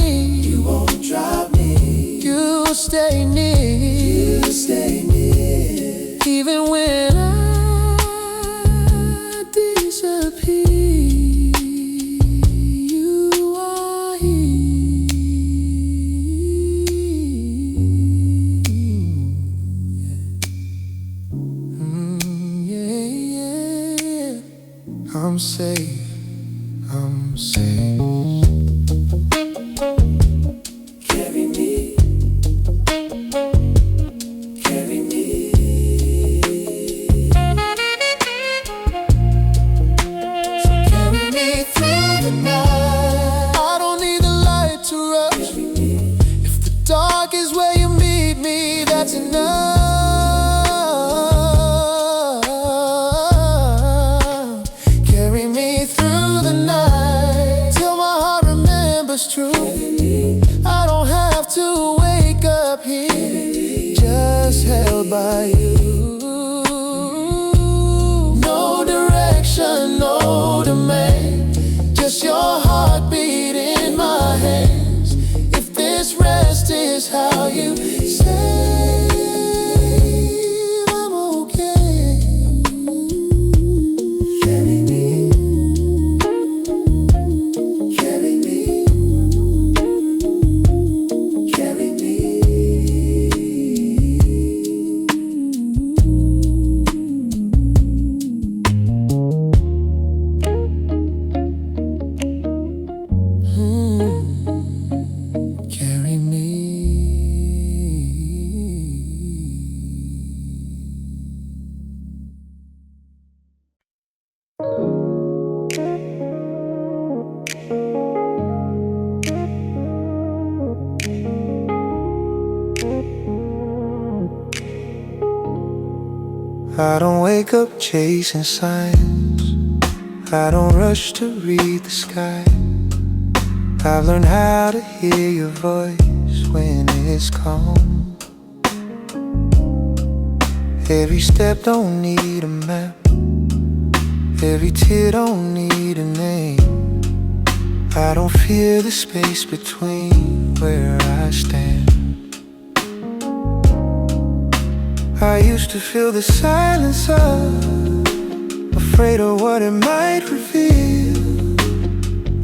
you won't drop me. You stay near, you stay near. Even when I disappear, you are here. Yeah. I'm safe, I'm safe. Carry me, carry me. So carry me through the night. I don't need the light to rush. If the dark is where you meet me, that's enough. Carry me through the night till my heart remembers truth. I don't have to wake up here, just held by you. No direction, no demand, just your heartbeat in my hands. If this rest is how you say I'm okay. Carry me, carry me, carry me. Carry me. I don't wake up chasing signs, I don't rush to read the sky. I've learned how to hear your voice when it's calm. Every step don't need a map, every tear don't need a name. I don't fear the space between where I stand. I used to feel the silence up, afraid of what it might reveal.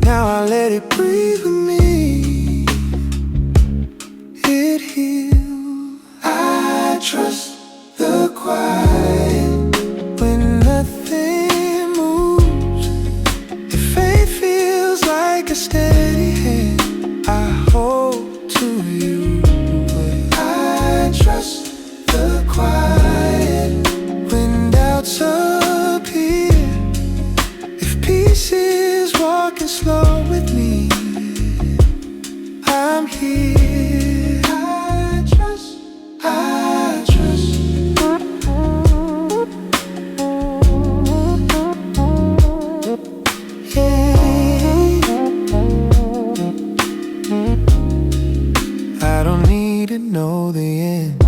Now I let it breathe with me, it heals. I trust the quiet when nothing moves. If faith feels like a steady hand, I hold to you. I trust the quiet when doubts appear. If peace is walking slow with me, I'm here. I trust, I trust. I don't need to know the end,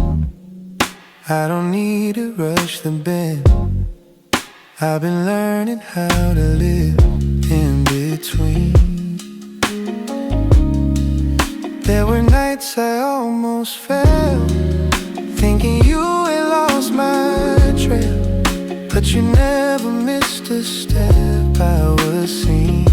I don't need to rush the bend. I've been learning how to live in between. There were nights I almost fell, thinking you had lost my trail, but you never missed a step I was seeing.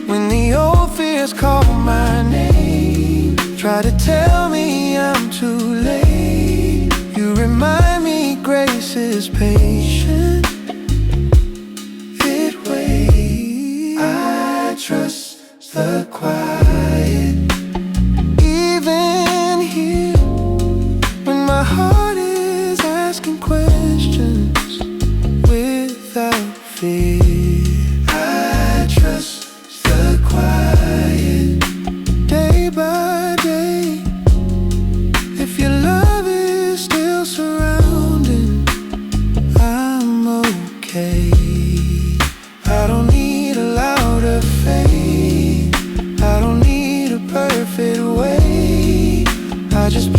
When the old fears call my name, try to tell me I'm too late, you remind me grace is patient, it waits. I trust the quiet, even here.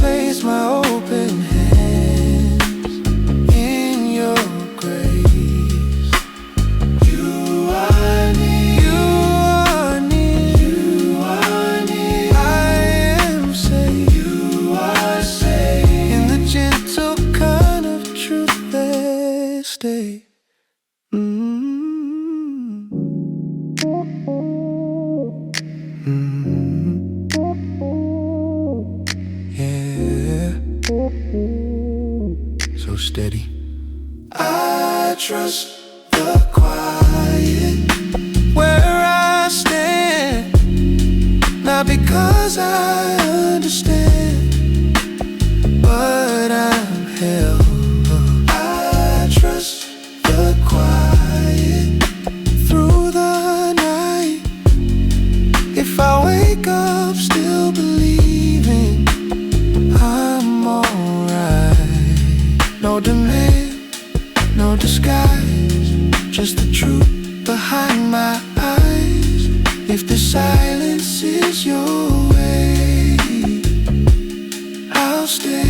place my open hands in your grace. You are near, you are near, you are near. I am safe, you are safe, in the gentle kind of truth that stay. Yeah, so steady. I trust the quiet where I stand, not because I understand, but I'm held. I trust the quiet through the night. If I wake up still believing, I'm alright. No demand, no disguise, just the truth behind my eyes. If the silence is your way, I'll stay.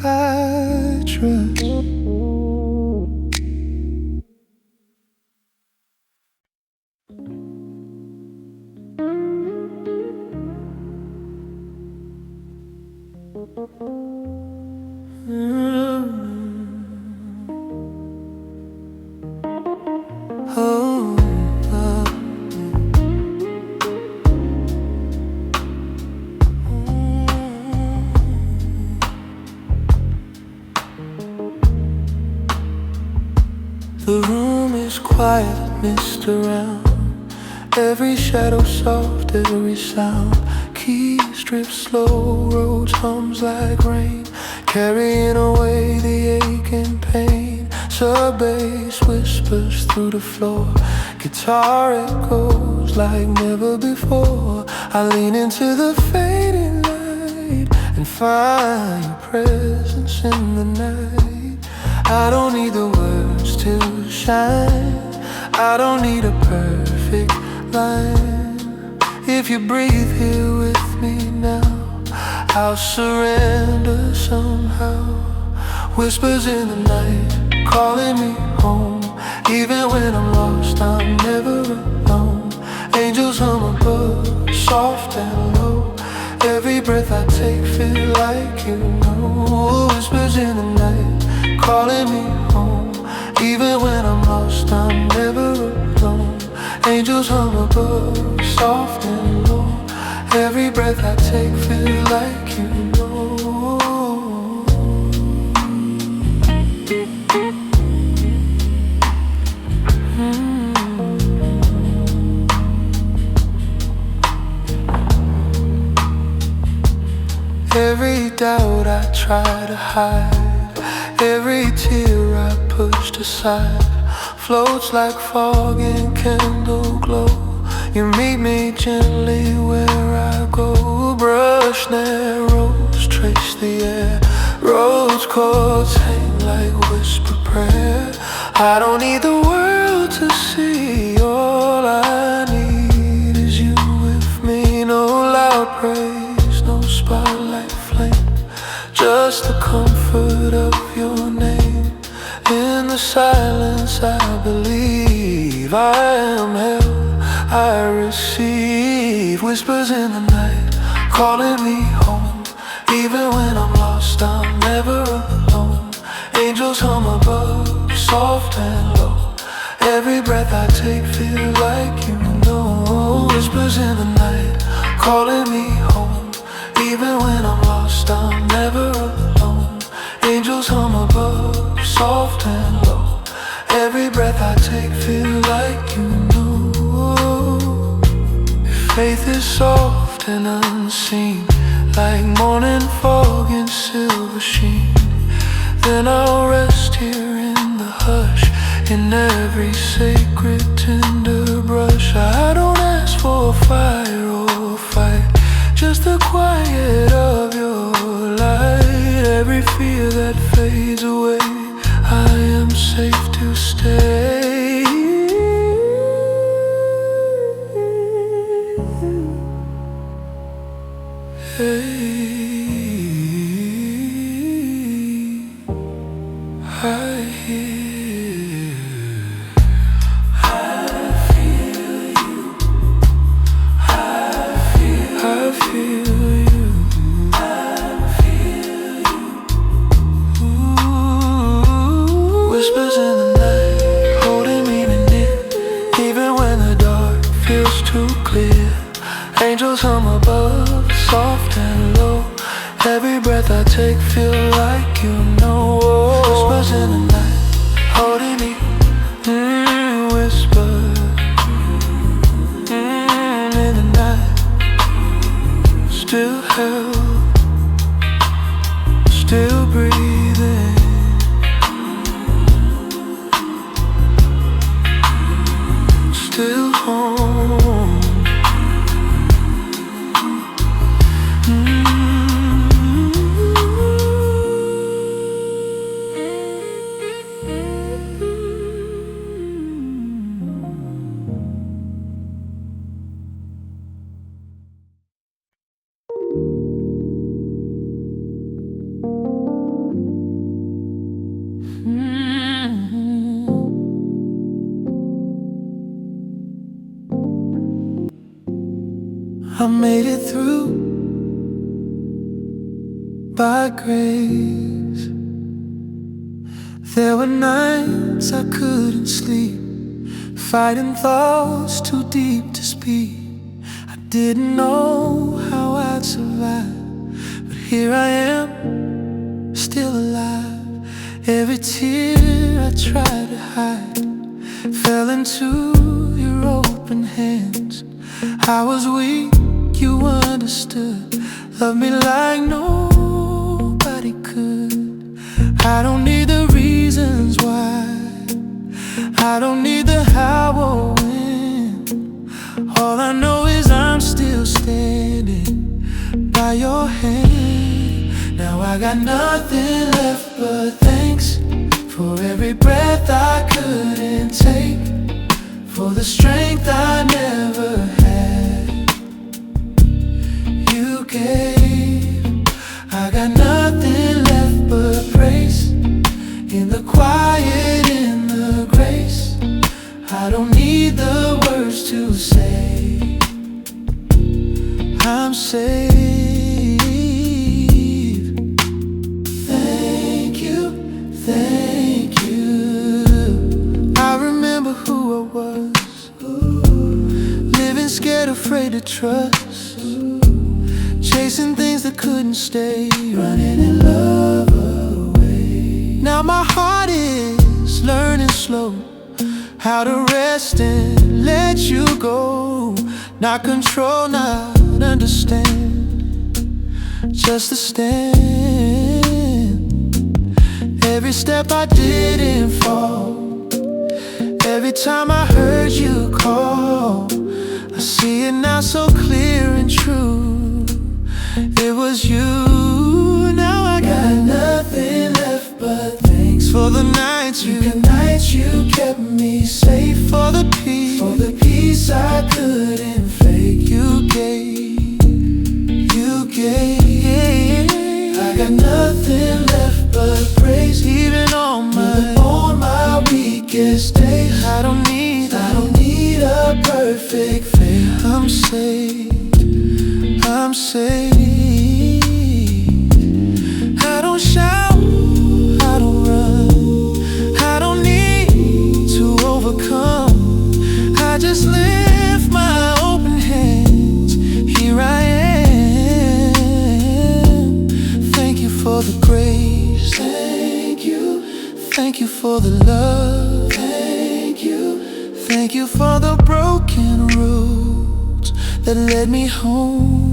I trust. Oh, the room is quiet, mist around, every shadow soft, every sound. Keys drip slow, roads hums like rain, carrying away the ache and pain. Sub bass whispers through the floor, guitar echoes like never before. I lean into the fading light and find your presence in the night. I don't need the words to shine, I don't need a perfect line. If you breathe here with me now, I'll surrender somehow. Whispers in the night, calling me home. Even when I'm lost, I'm never alone. Angels hum above, soft and low. Every breath I take feel like you know. Whispers in the night, calling me home. Even when I'm lost, I'm never alone. Angels hum above, soft and low. Every breath I take feel like you know. Every doubt I try to hide, every tear I pushed aside, floats like fog in candle glow. You meet me gently where I go. Brush narrows, trace the air, rose chords hang like whisper prayer. I don't need the world to see, all I need is you with me. No loud praise, no spotlight flame, just the comfort of your name. In the silence I believe I am held, I receive. Whispers in the night, calling me home. Even when I'm lost, I'm never alone. Angels hum above, soft and low. Every breath I take feel like you know. Whispers in the night, calling me home. Even when I'm lost, I'm never alone. Angels hum above, soft and low. Every breath I take feel like you know. If faith is soft and unseen, like morning fog in silver sheen, then I'll rest here in the hush, in every sacred tender brush. I don't ask for fire or fight, just the quiet of your light. Every fear that fades away, I am safe to stay. Every breath I take feel like you know. Whispers in the night, holding me, whisper, in the night. Still held, still breathing, still home. I made it through by grace. There were nights I couldn't sleep, fighting thoughts too deep to speak. I didn't know how I'd survive, but here I am, still alive. Every tear I tried to hide fell into your open hands. I was weak, you understood, loved me like nobody could. I don't need the reasons why, I don't need the how or when. All I know is I'm still standing by your hand. Now I got nothing left but thanks for every breath I couldn't take, for the strength I never had. You gave, I got nothing left but praise. In the quiet, in the grace, I don't need the words to say. I'm saved. Thank you, thank you. I remember who I was, living scared, afraid to trust, chasing things that couldn't stay, running in love away. Now my heart is learning slow how to rest and let you go. Not control, not understand, just to stand. Every step I didn't fall, every time I heard you call, I see it now so clear and true. It was you. Now I got nothing left but thanks for the nights you kept me safe, for the peace I couldn't fake. You gave. I got nothing left but praise, even on my weakest days. I don't need a perfect fate. I'm saved, I'm saved. I don't shout, I don't run, I don't need to overcome. I just lift my open hands, here I am. Thank you for the grace, thank you for the love, thank you for the broken roads that led me home.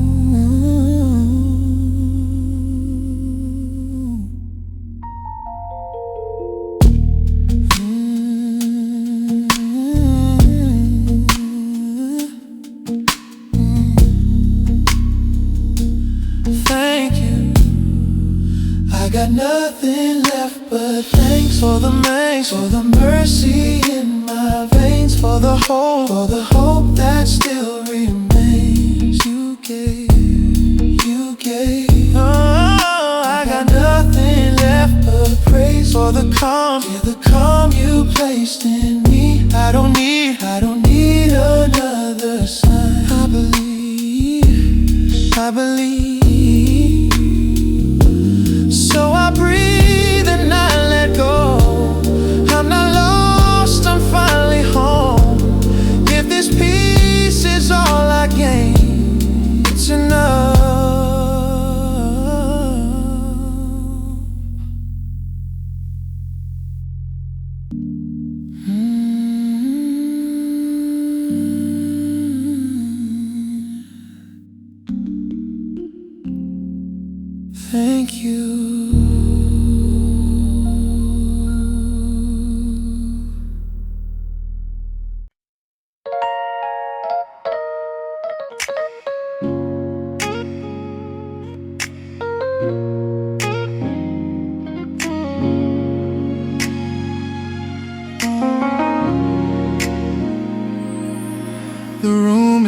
Thank you. I got nothing left but thanks for the mercy in my veins, for the hope that still remains. You gave. Oh, I got nothing left but praise for the calm you placed in me. I don't need another sign. I believe. So I breathe and I let go. I'm not lost, I'm finally home. If this peace is all I gain, it's enough.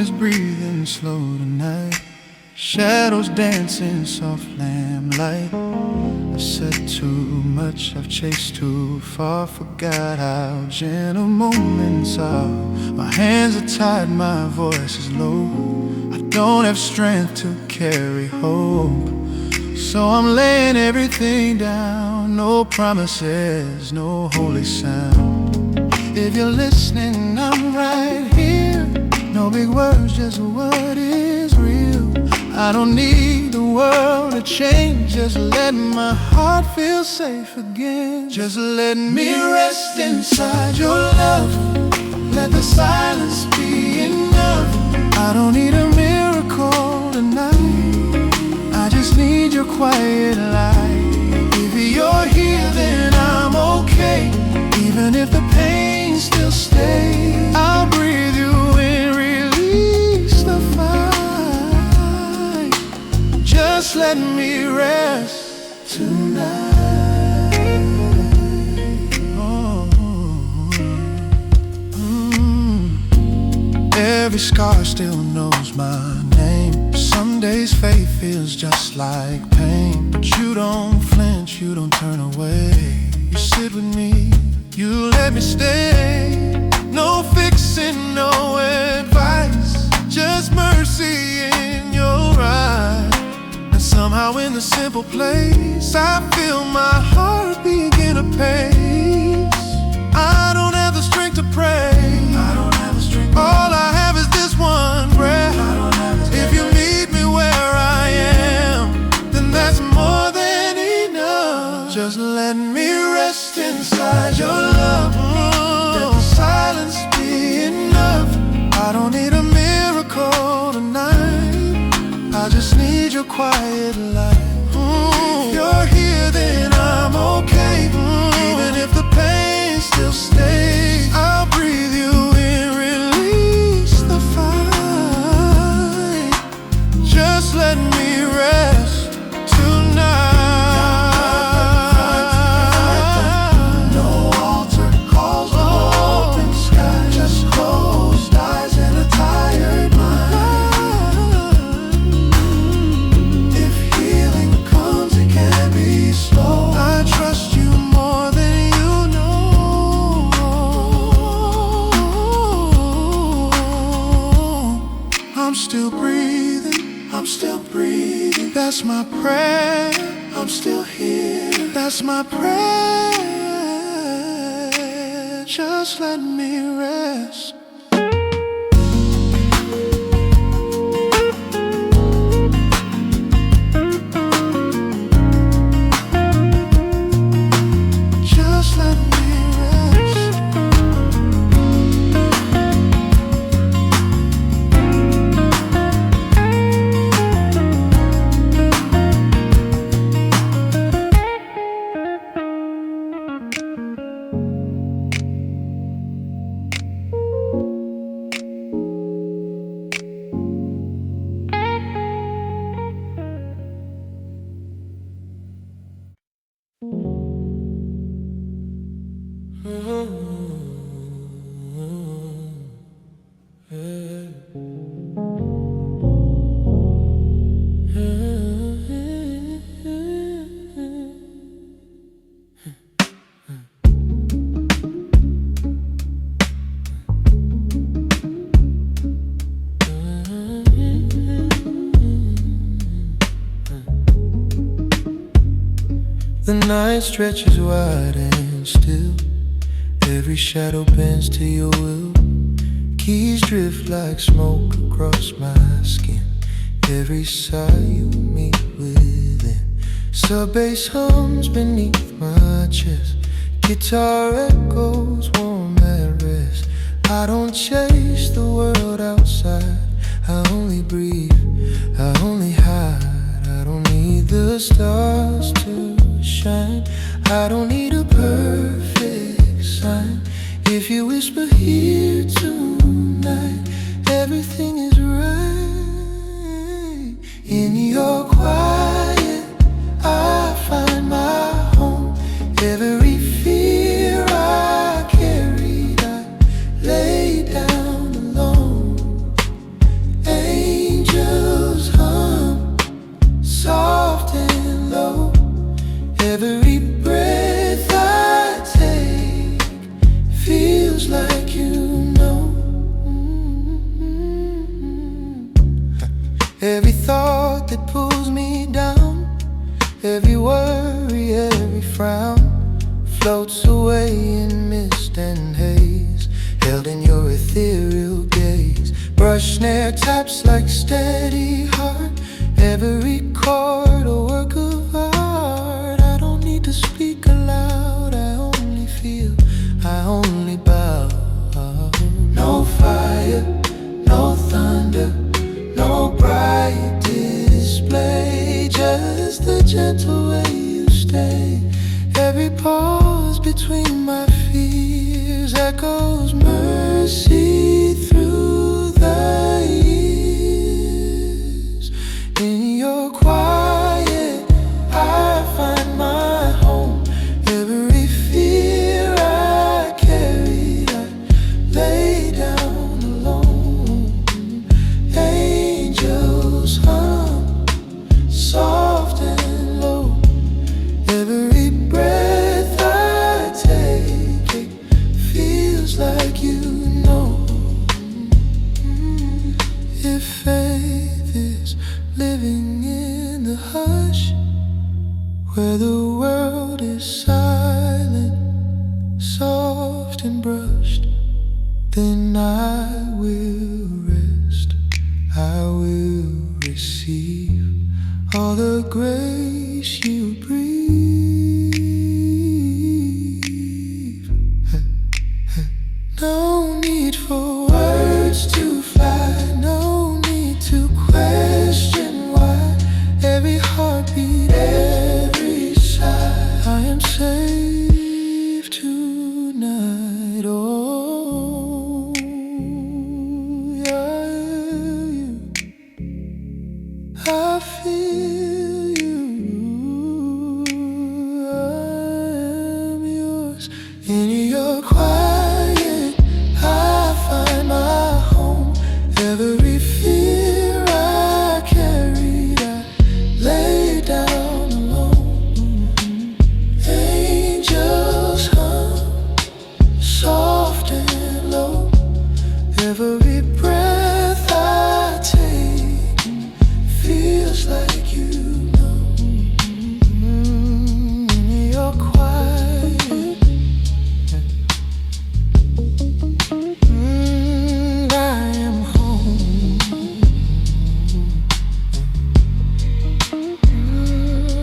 is breathing slow tonight. Shadows dancing, soft lamplight. I've said too much, I've chased too far, forgot how gentle moments are. My hands are tied, my voice is low. I don't have strength to carry hope, so I'm laying everything down. No promises, no holy sound. If you're listening, I'm right here. No big words, just what is real. I don't need the world to change, just let my heart feel safe again. Just let me rest inside your love. Let the silence be enough. I don't need a miracle tonight, I just need your quiet light. If you're here, then I'm okay. Even if the pain still stays, I'll breathe you in, release the fight. Just let me rest tonight. Oh. Every scar still knows my name. Some days faith feels just like pain, but you don't flinch, you don't turn away. You sit with me, you let me stay. No fixing, no advice, just mercy in your eyes. And somehow in the simple place, I feel my heart begin to pace. I don't have the strength to pray, all I have is this one breath. If you meet me where I am, then that's more than enough. Just let me rest inside your love. Let the silence be enough. I don't need a miracle tonight, I just need your quiet light. If you're here, then I'm okay. Even if the pain still stays, I'll breathe you in, release the fight. Just let me rest tonight. I'm still breathing, I'm still breathing. That's my prayer, I'm still here. That's my prayer. Just let me rest. Just let me rest. The night stretches wide and still, every shadow bends to your will. Keys drift like smoke across my skin, every sigh you meet within. Sub-bass hums beneath my chest, guitar echoes warm at rest. I don't chase the world outside, I only breathe, I only hide. I don't need the stars to shine, I don't need a perfect sign. If you whisper here tonight, everything is right. In your quiet, I find my home. Every fear I carried, I lay down alone. ethereal gaze. Brush snare taps like steady heart. Every chord a work of art. I don't need to speak aloud, I only feel, I only bow. No fire, no thunder, no bright display, just the gentle way you stay. Every pause between my fears echoes mercy through the years. In your quiet, I find my home. Every fear I carried, I lay down alone. Angels hum, soft and low. Every breath I take, it feels like you know. If faith is living in the hush, where the world is silent, soft and brushed, then I will rest, I will receive all the grace you breathe. No need for words to fly, no need to question why. Every heartbeat, every sigh, I am safe tonight. Oh, yeah, I feel you, I am yours. In your quiet, I find my home. Every fear I carried, I lay down alone. Angels hum, soft and low. Every breath I take feels like you know. You're quiet, I am home.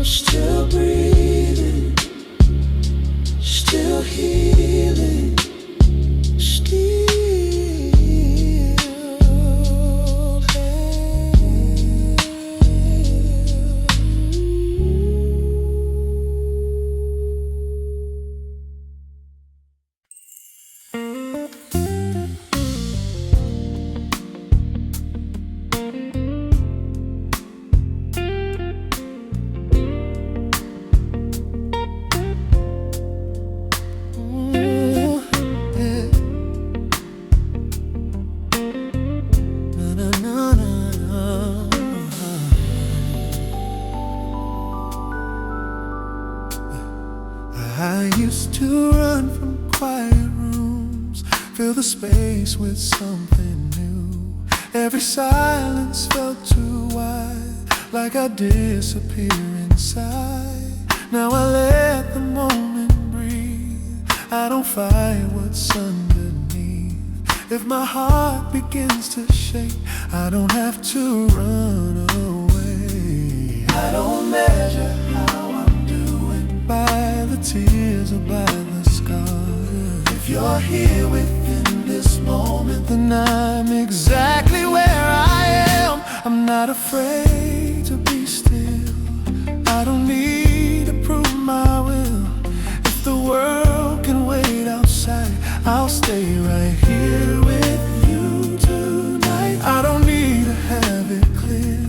Still breathing, still healing, still I used to run from quiet rooms, fill the space with something new. Every silence felt too wide, like I disappear inside. Now I let the moment breathe, I don't fight what's underneath. If my heart begins to shake, I don't have to run away. I don't measure how I'm doing by the tears or by the scars. If you're here within this moment, then I'm exactly where I am. I'm not afraid to be still, I don't need to prove my will. If the world can wait outside, I'll stay right here with you tonight. I don't need to have it clear,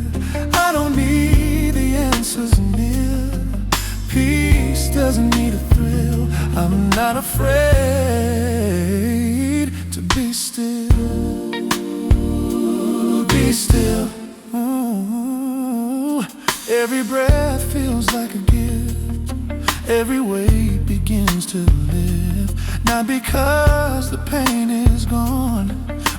I don't need the answers near. Peace doesn't need a thrill, I'm not afraid to be still. Be still. Ooh. Every breath feels like a gift, every weight begins to lift. Not because the pain is gone,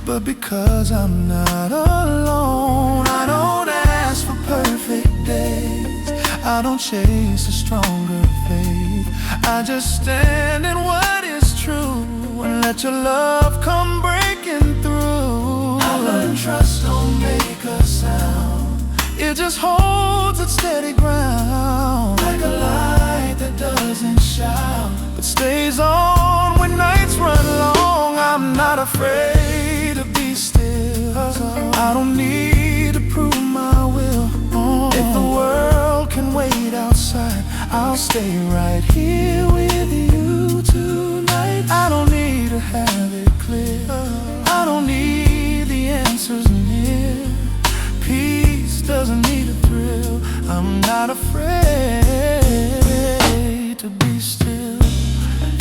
but because I'm not alone. I don't ask for perfect days, I don't chase a stronger faith. I just stand in what is true. and let your love come breaking through. I learned trust don't make a sound, it just holds its steady ground, like a light that doesn't shout but stays on when nights run long. I'm not afraid to be still, I don't need to prove my will. If the world can wait outside, I'll stay right here with you tonight. I don't need to have it clear, I don't need the answers near. Peace doesn't need a thrill, I'm not afraid to be still.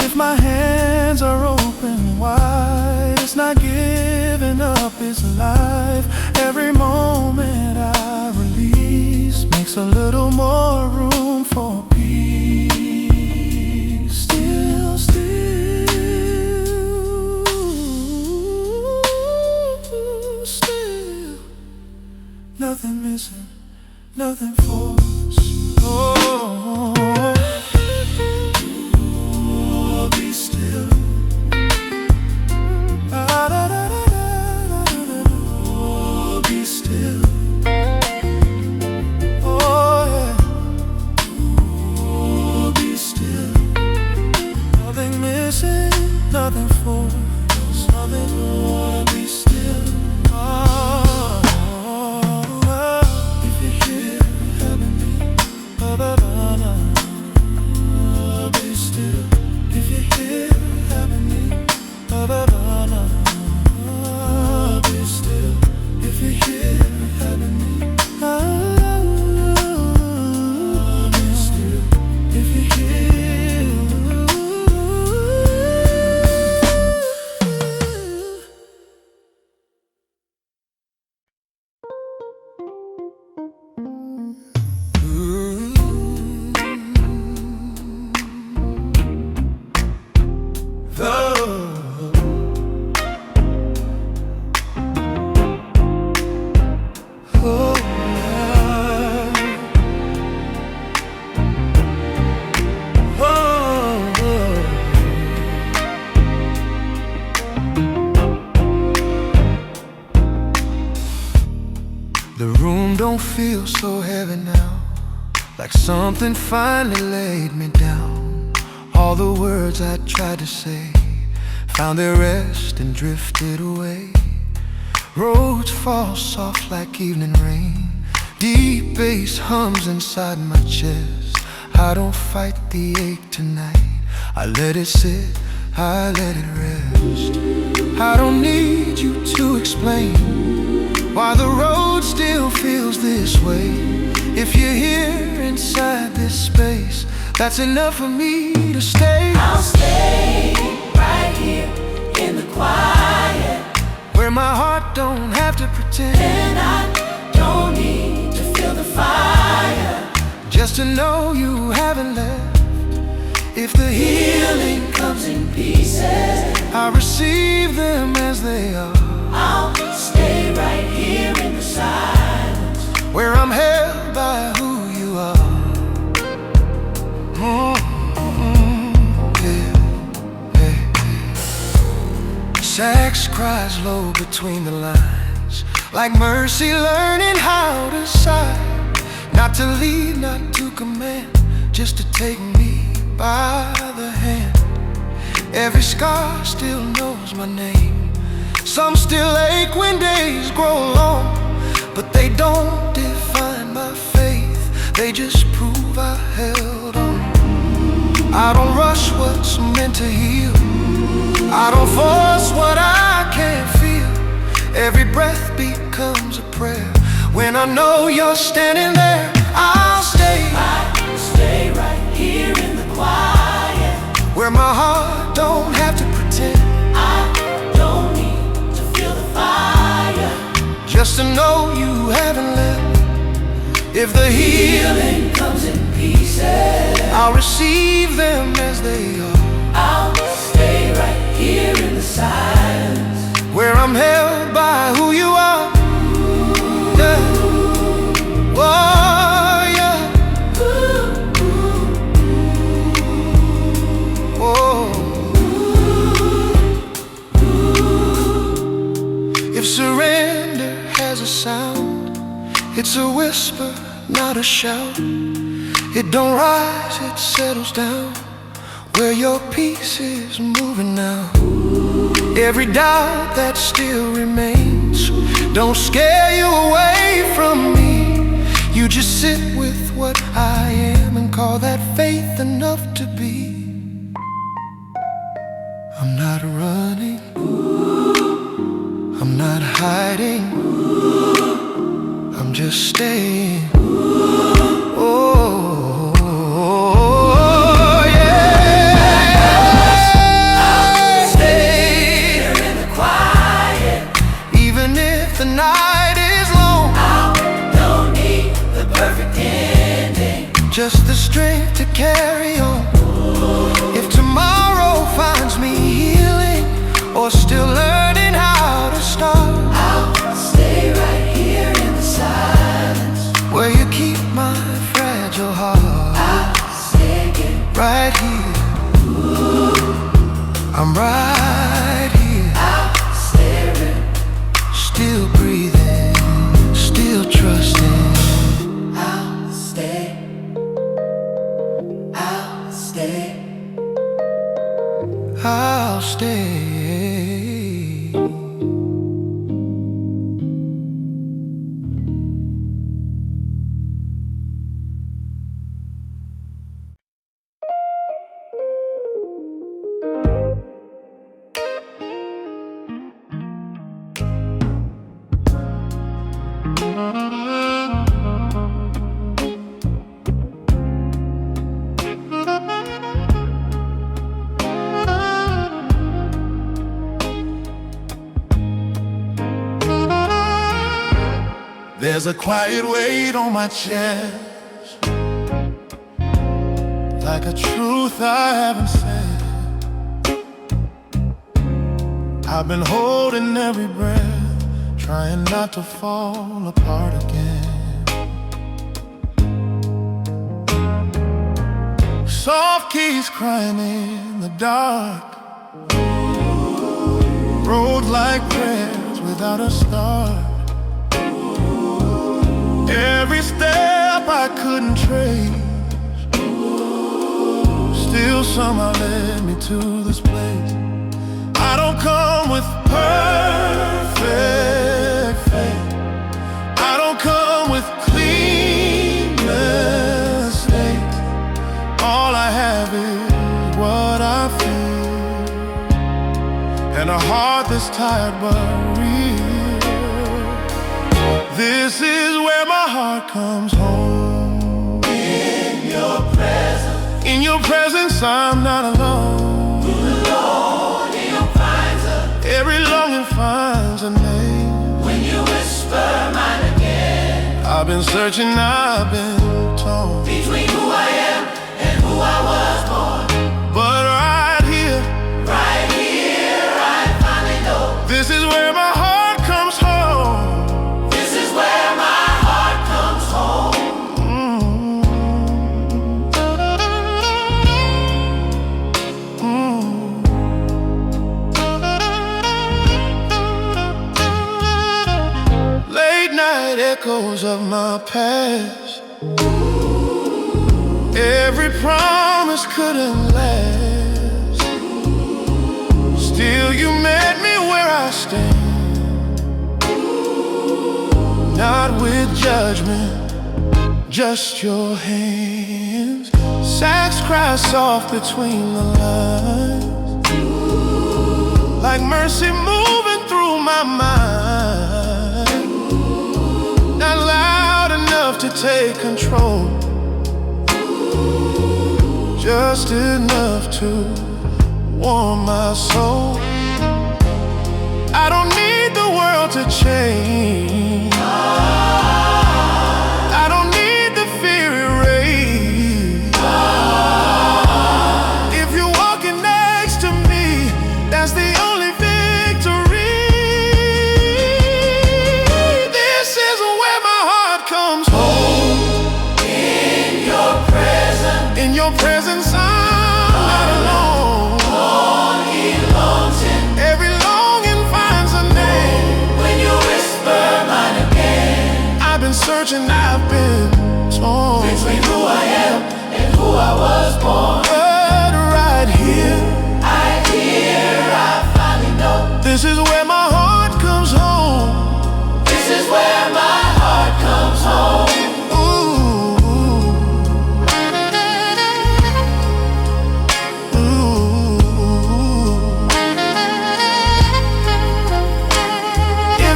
If my hands are open wide, it's not giving up, it's life. Every moment I release makes a little more room for peace. Still, still, nothing missing, nothing forced. Oh, be still. Oh, be still. Oh, yeah. Oh, be still. Nothing missing, nothing forced, nothing. Oh, be still. If you're here, having me, be still. If you're here, having me, be still. If you're here, having me, be still. If you're here. The room don't feel so heavy now, like something finally laid me down. All the words I tried to say found their rest and drifted away. Roads fall soft like evening rain, deep bass hums inside my chest. I don't fight the ache tonight, I let it sit, I let it rest. I don't need you to explain why the road still feels this way. If you're here inside this space, that's enough for me to stay. I'll stay right here in the quiet, where my heart don't have to pretend, and I don't need to feel the fire, just to know you haven't left. If the healing comes in pieces, I receive them as they are. I'll stay right here in the silence, where I'm held by who you are. Yeah, yeah. Sax cries low between the lines, like mercy learning how to sigh. Not to lead, not to command, just to take me by the hand. Every scar still knows my name. Some still ache when days grow long, but they don't define my faith, they just prove I held on. I don't rush what's meant to heal, I don't force what I can't feel. Every breath becomes a prayer when I know you're standing there. I'll stay right here in the quiet, where my heart don't have to pretend. I don't need to feel the fire, just to know you haven't left. If the healing comes in pieces, I'll receive them as they are. I'll stay right here in the silence, where I'm held by who you are. Yeah. Oh, yeah. Oh. If surrender has a sound, it's a whisper, not a shout. It don't rise, it settles down, where your peace is moving now. Every doubt that still remains don't scare you away from me. You just sit with what I am and call that faith enough to be. I'm not running, I'm not hiding, I'm just staying. Oh, yeah. I'll stay here in the quiet. Even if the night is long, I don't need the perfect ending, just the strength to carry on. If tomorrow finds me healing or still learning how to start, I'll stay right here in the silence, where you keep my fragile heart. I'll stay again. Right here, I'm right here, I'll stay right. still breathing, still trusting. I'll stay, I'll stay. I'll stay. There's a quiet weight on my chest, like a truth I haven't said. I've been holding every breath, trying not to fall apart again. Soft keys crying in the dark, roads like prayers without a start. Every step I couldn't trace, still somehow led me to this place. I don't come with perfect faith, I don't come with clean mistakes. All I have is what I feel, and a heart that's tired but real. This is where my heart comes home. In your presence, in your presence I'm not alone. alone in your finds a, Every longing finds a name. when you whisper mine again, I've been searching, I've been torn, between who I am and who I was born. but right here I finally know. this is where my heart comes home. This is where my heart comes home. Late night echoes of my past, every promise couldn't last. Still you met me where I stand, not with judgment, just your hands. Sax cry soft between the lines, like mercy moving through my mind. Not loud enough to take control, just enough to warm my soul. I don't need the world to change, I don't need the fear erased. If you're walking next to me, that's the only victory. This is where my heart comes home. In your presence, In your presence I'm not alone. all he longs in, Every longing finds a name. when searching, I've been torn between who I am and who I was born. But right here, I finally know. this is where my heart comes home. This is where my heart comes home.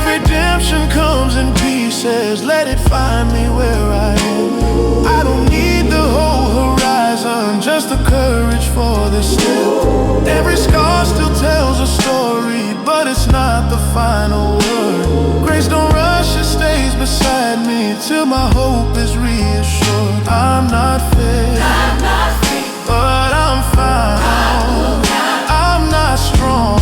Redemption comes in pieces, let it find me where I am. I don't need the whole horizon, just the courage for this step. Every scar still tells a story, but it's not the final word. Grace don't rush, it stays beside me till my hope is reassured. I'm not fair, but I'm fine. I'm not strong,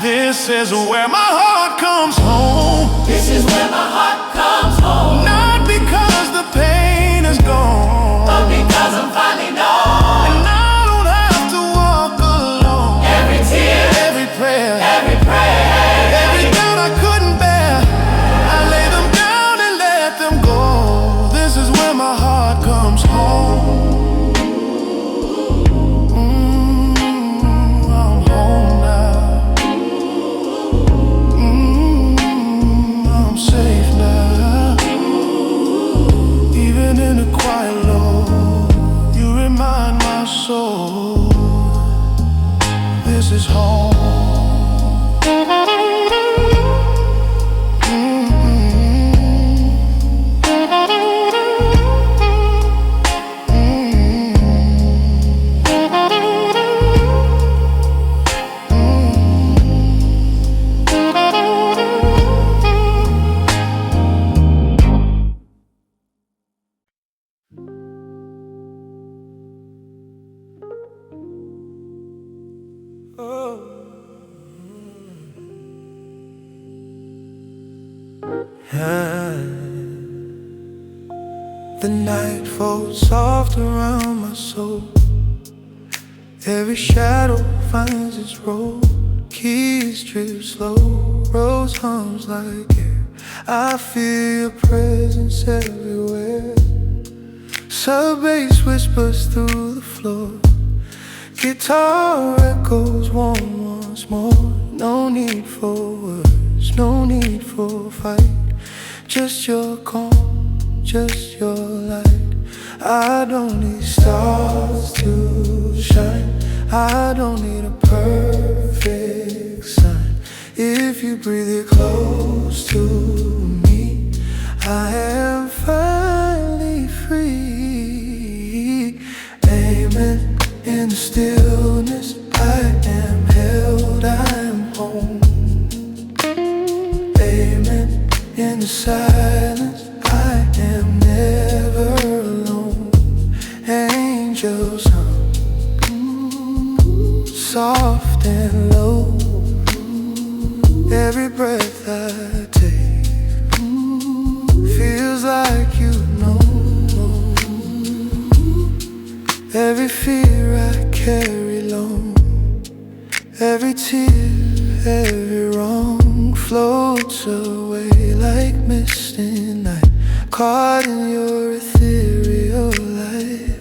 this is where my heart comes home. This is where my heart comes home. Not because the pain is gone, but because I'm finally known. And I don't have to walk alone. Every tear, every prayer, every doubt I couldn't bear, I lay them down and let them go. This is where my heart comes home. I'm home now. Safe now, even in the quiet low, you remind my soul, this is home. The night falls soft around my soul. Every shadow finds its road. Keys drip slow, rose hums like air. I feel your presence everywhere. Sub-bass whispers through the floor. Guitar echoes warm once more. No need for words, no need for fight. Just your calm, just your light. I don't need stars to shine. I don't need a perfect sign. If you breathe it close to me, I am finally free. Amen. In the stillness, I am held, I am home. Amen. In the silence, I am never alone. Angels hum, soft and low. Every breath I take feels like you know. Every fear I carry low. Every tear, every wrong floats away like mist in night. Caught in your ethereal light.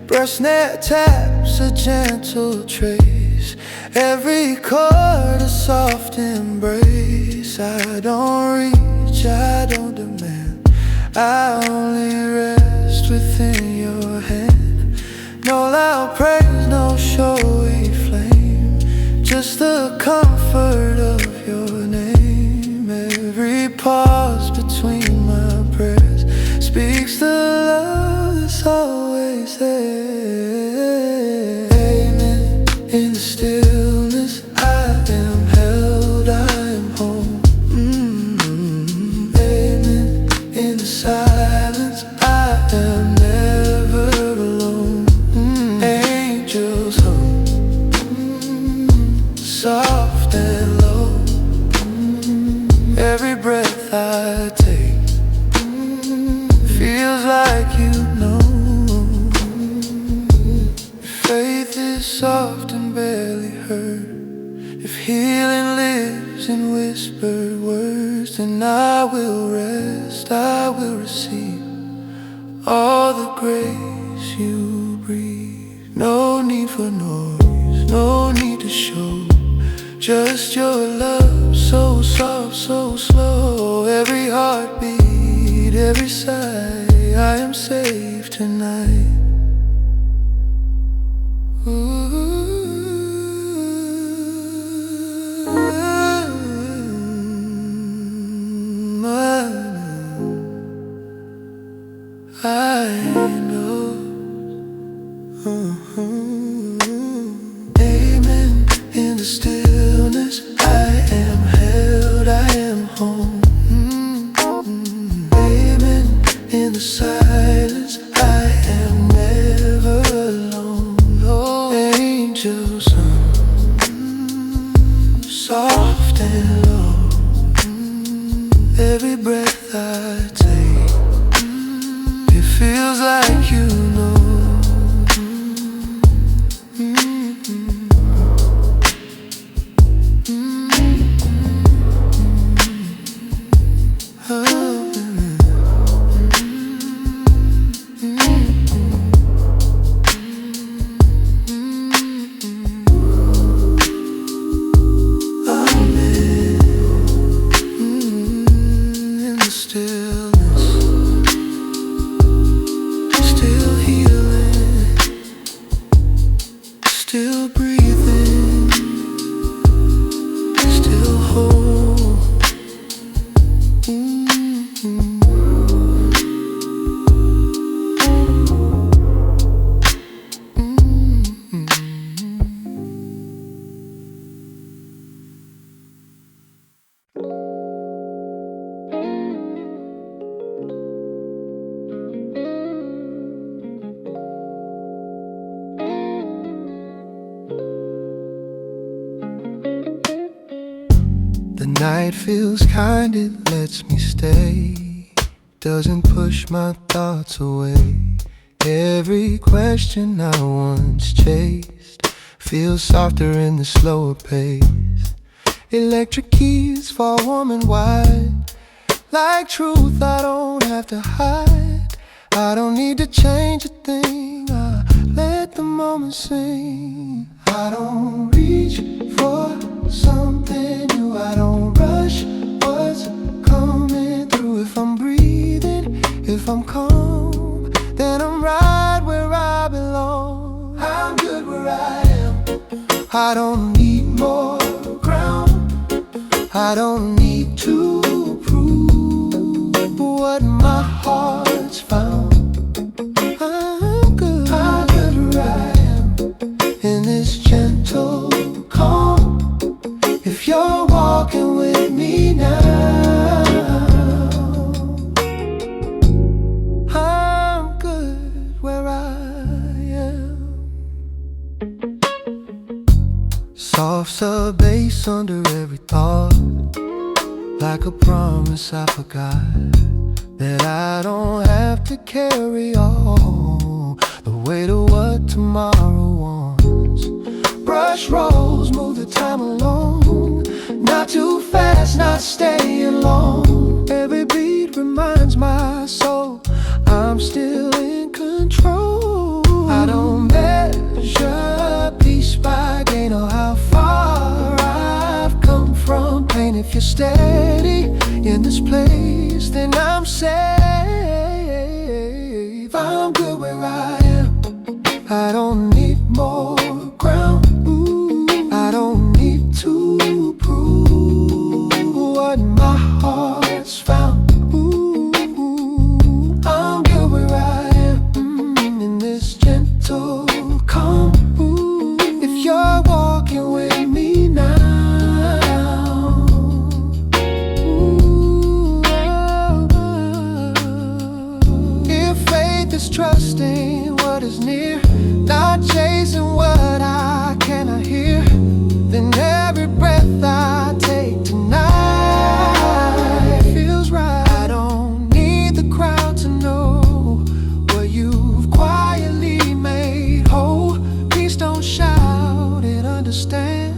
Brush snare taps a gentle trace. Every chord a soft embrace. I don't reach, I don't demand. I only rest within your hand. No loud praise, no showy flame. Just the comfort of your name. Every pause between my prayers speaks the love that's always there. Amen. In the stillness, I am held, I am home. Amen. In the silence, I am never alone. Angels hum, soft and low. Every breath I take feels like you know. Faith is soft and barely heard. If healing lives in whispered words, then I will rest, I will receive all the grace you breathe. No need for noise, no need to show, just your love, so soft, so slow. Every heartbeat, every sigh, I am safe tonight. Ooh. I know. Amen. In the stillness, I am held, I am home. Amen. In the silence, I am never alone. Oh, angel song, soft and low. Every breath I take, it feels like you know. In the stillness, still healing, still breathing, still whole. The night feels kind, it lets me stay, doesn't push my thoughts away. Every question I once chased feels softer in the slower pace. Electric keys fall warm and wide, like truth I don't have to hide. I don't need to change a thing, I let the moment sing. I don't reach for something new, I don't rush what's coming through. If I'm breathing, if I'm calm, then I'm right where I belong. I'm good where I am, I don't need more ground, I don't need to prove what my heart's found. I'm good where I am, in this gentle calm. If you're walking with me now, I'm good where I am. Soft sub bass under every thought, like a promise I forgot, that I don't have to carry all the weight of what tomorrow wants. Brush rolls, move the time along, not too fast, not staying long. Every beat reminds my soul I'm still in control. I don't measure peace by gain or how far I've come from pain. If you're steady in this place, then I'm safe. I'm good where I am, I don't need more ground. I don't need to prove what my heart's found. I'm good where I am, in this gentle calm. If you're walking with me now, if faith is trusting what is near, not chasing what I cannot hear, then every breath I take tonight feels right. I don't need the crowd to know what you've quietly made whole. Peace don't shout, it understands.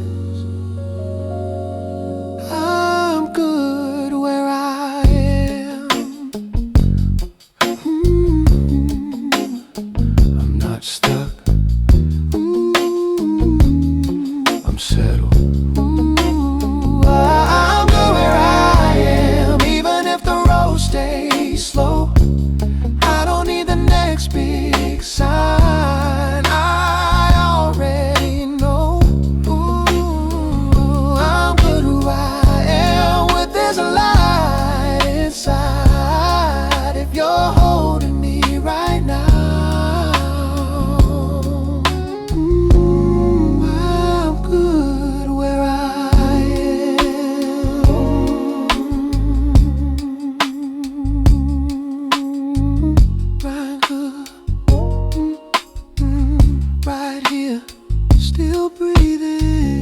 I'm settled. I'm good where I am, even if the road stays slow. I don't need the next big sign, I already know. I'm good who I am, with this light inside. If you're holding me right now, I'm good where I am. Right good, right here, still breathing,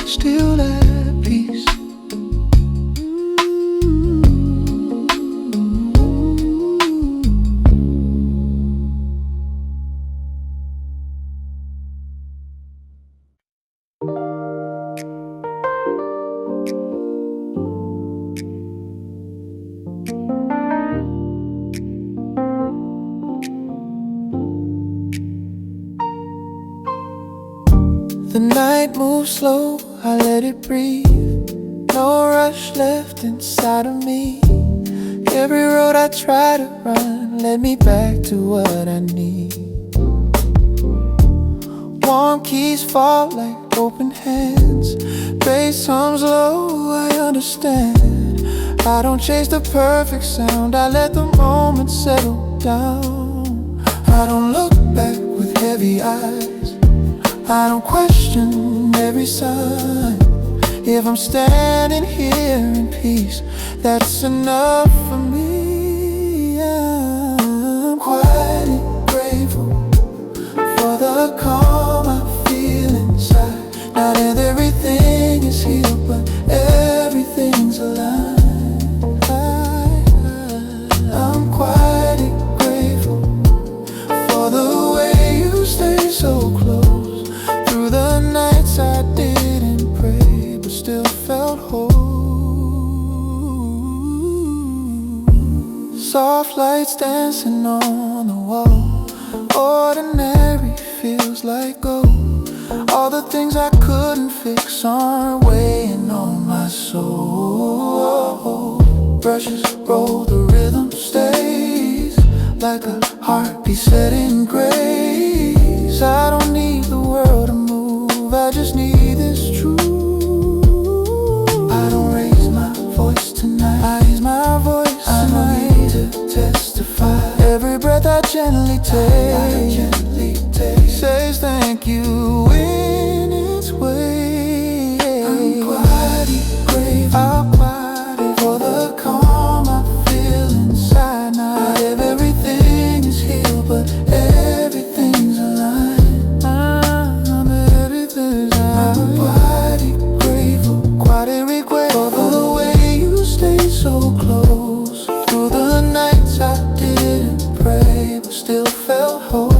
still at peace. The night moves slow, I let it breathe. No rush left inside of me. Every road I try to run led me back to what I need. Warm keys fall like open hands. Bass hums low, I understand. I don't chase the perfect sound, I let the moment settle down. I don't look back with heavy eyes, I don't question every sign. If I'm standing here in peace, that's enough for me. I'm quietly grateful for the calm I feel inside. Not everything is healed, but everything's aligned. I'm quietly grateful for the way you stay so close. Through the nights I didn't pray, but still felt whole. Soft lights dancing on the wall. Ordinary feels like gold. All the things I couldn't fix aren't weighing on my soul. Brushes roll, the rhythm stays like a heartbeat set in grace. I don't need the world to move, I just need this truth. I don't raise my voice tonight, I raise my voice tonight. I don't need to testify. Every breath I gently take says thank you in its way. I'm quietly grateful, I'm quiet for the calm I feel inside. Not everything is healed, but everything's aligned. I'm quietly grateful, quietly grateful for the way you stay so close. Through the nights I didn't pray, but still felt whole.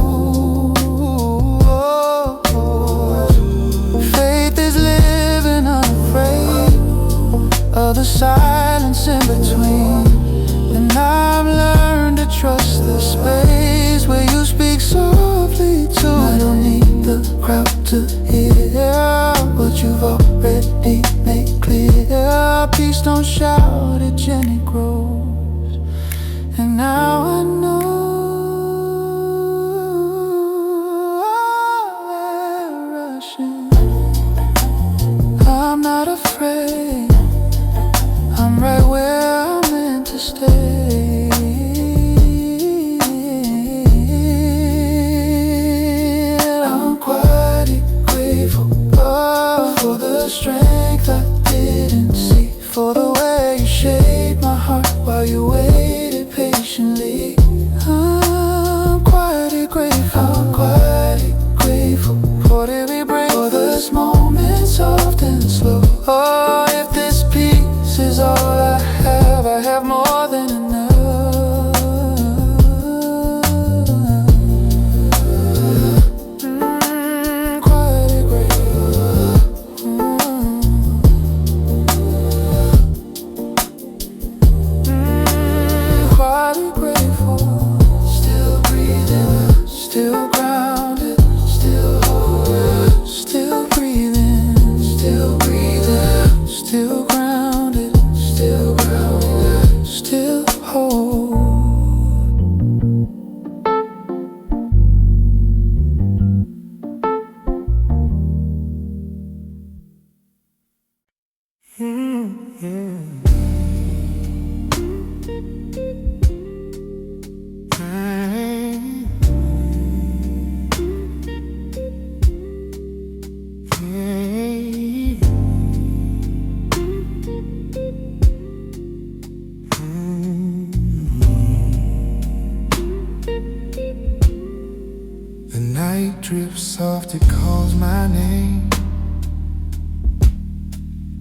it calls my name.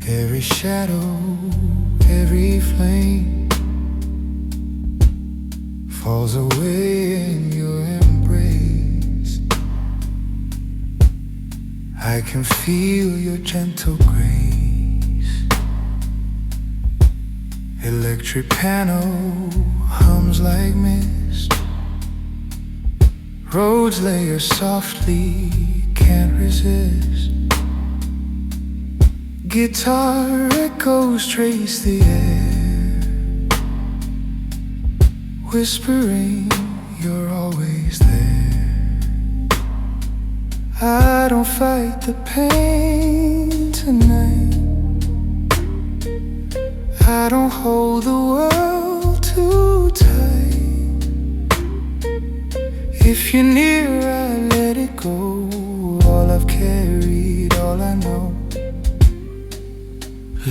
Every shadow, every flame falls away in your embrace. I can feel your gentle grace. Electric piano hums like mist. Roads layer softly, can't resist. Guitar echoes trace the air, whispering you're always there. I don't fight the pain tonight. I don't hold the world too tight. If you're near, I let it go. All I've carried, all I know.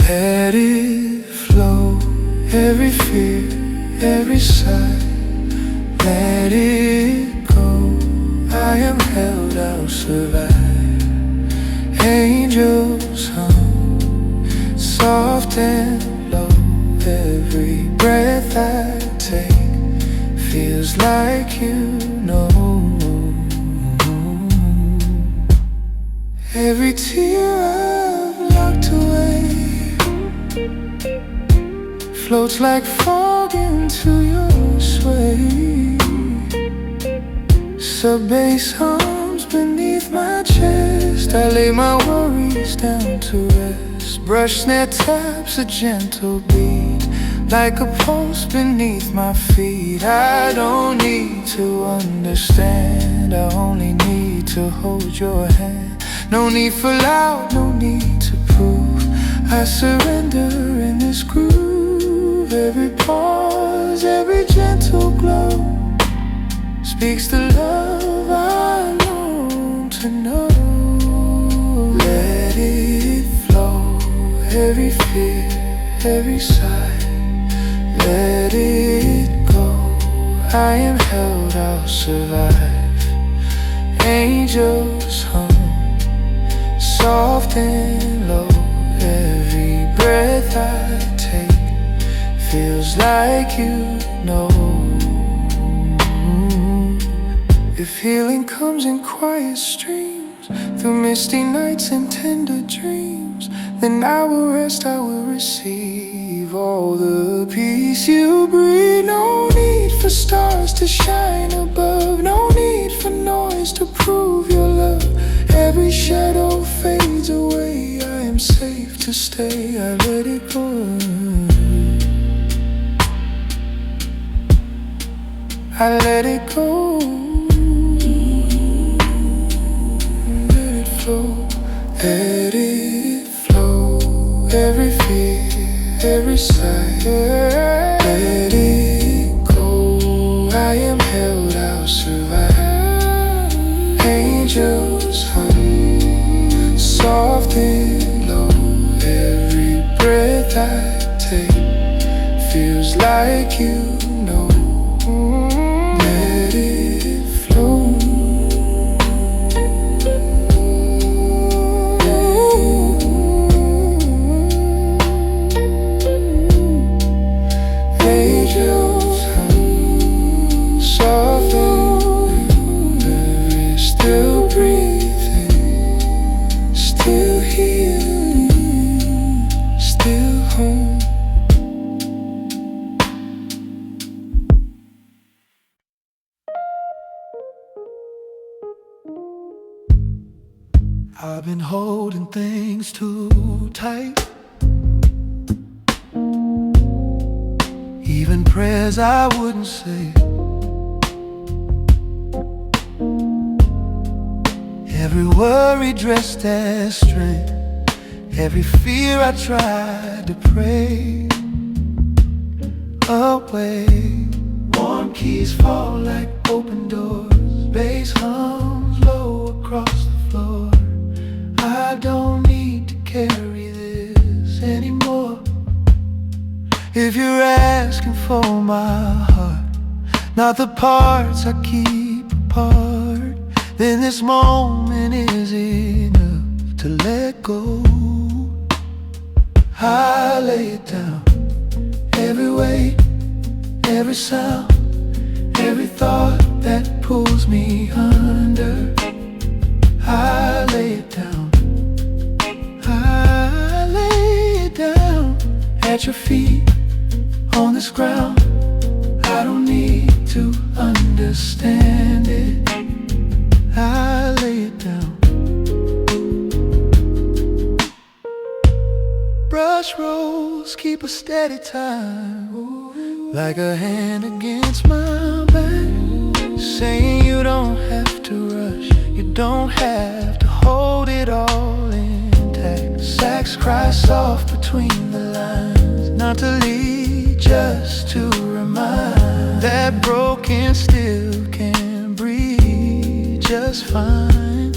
Let it flow, every fear, every sigh. Let it go, I am held, I'll survive. Angels hum, soft and low. Every breath I take feels like you know. Every tear I've locked away floats like fog into your sway. Sub-bass hums beneath my chest. I lay my worries down to rest. Brush snare taps a gentle beat, like a pulse beneath my feet. I don't need to understand, I only need to hold your hand. No need for loud, no need to prove. I surrender in this groove. Every pause, every gentle glow speaks the love I long to know. Let it flow, every fear, every sigh. Let it go, I am held, I'll survive. Angels hum, soft and low. Every breath I take feels like you know. If healing comes in quiet streams, through misty nights and tender dreams, then I will rest, I will receive all the peace you breathe. No need for stars to shine above, no need for noise to prove your love. Every shadow fades away, I am safe to stay, I let it go. I let it go. Let it flow, let it flow. Every fear, every sigh. Let it go, I am held, I'll survive. Angels hum, soft and low. Every breath I take feels like you know. Let it flow. Angels hum, soft and low. Still breathing, still healing, still home. I've been holding things too tight, even prayers I wouldn't say. Every worry dressed as strength, every fear I tried to pray away. Warm keys fall like open doors, bass hums low across the floor. I don't need to carry this anymore. If you're asking for my heart, not the parts I keep apart, then this moment is at your feet on this ground. I don't need to understand it. I lay it down. Brush rolls keep a steady time, like a hand against my back, saying you don't have to rush, you don't have to hold it all intact. Sax cry soft between the lines, not to lead, just to remind that broken still can breathe just fine.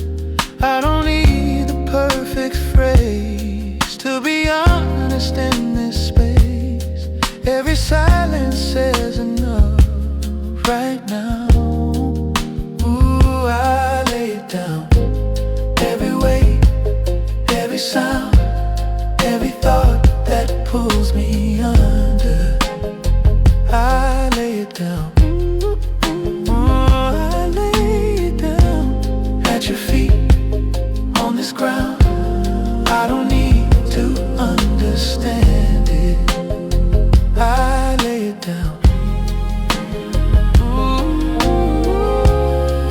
I don't need the perfect phrase to be honest in this space. Every silence says enough right now. Ooh, I lay it down. Every weight, every sound, every thought that pulls me under, I lay it down. I lay it down at your feet on this ground. I don't need to understand it. I lay it down.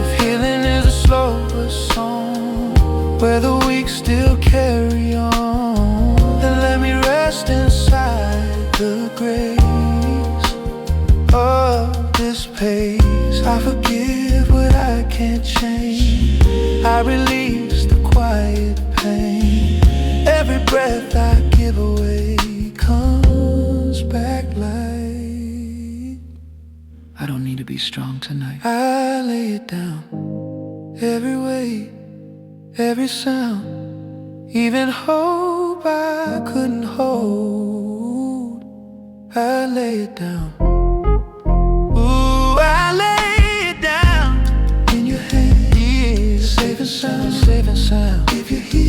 If healing is a slower song, where the weak still carry on, then let me rest inside the grace of this pace. I forgive what I can't change. I release the quiet pain. Every breath I give away comes back light. I don't need to be strong tonight. I lay it down. Every weight, every sound, even hope I couldn't hold, I lay it down. Ooh, I lay it down in your hands. Yeah. Safe and sound, safe and sound. If you're here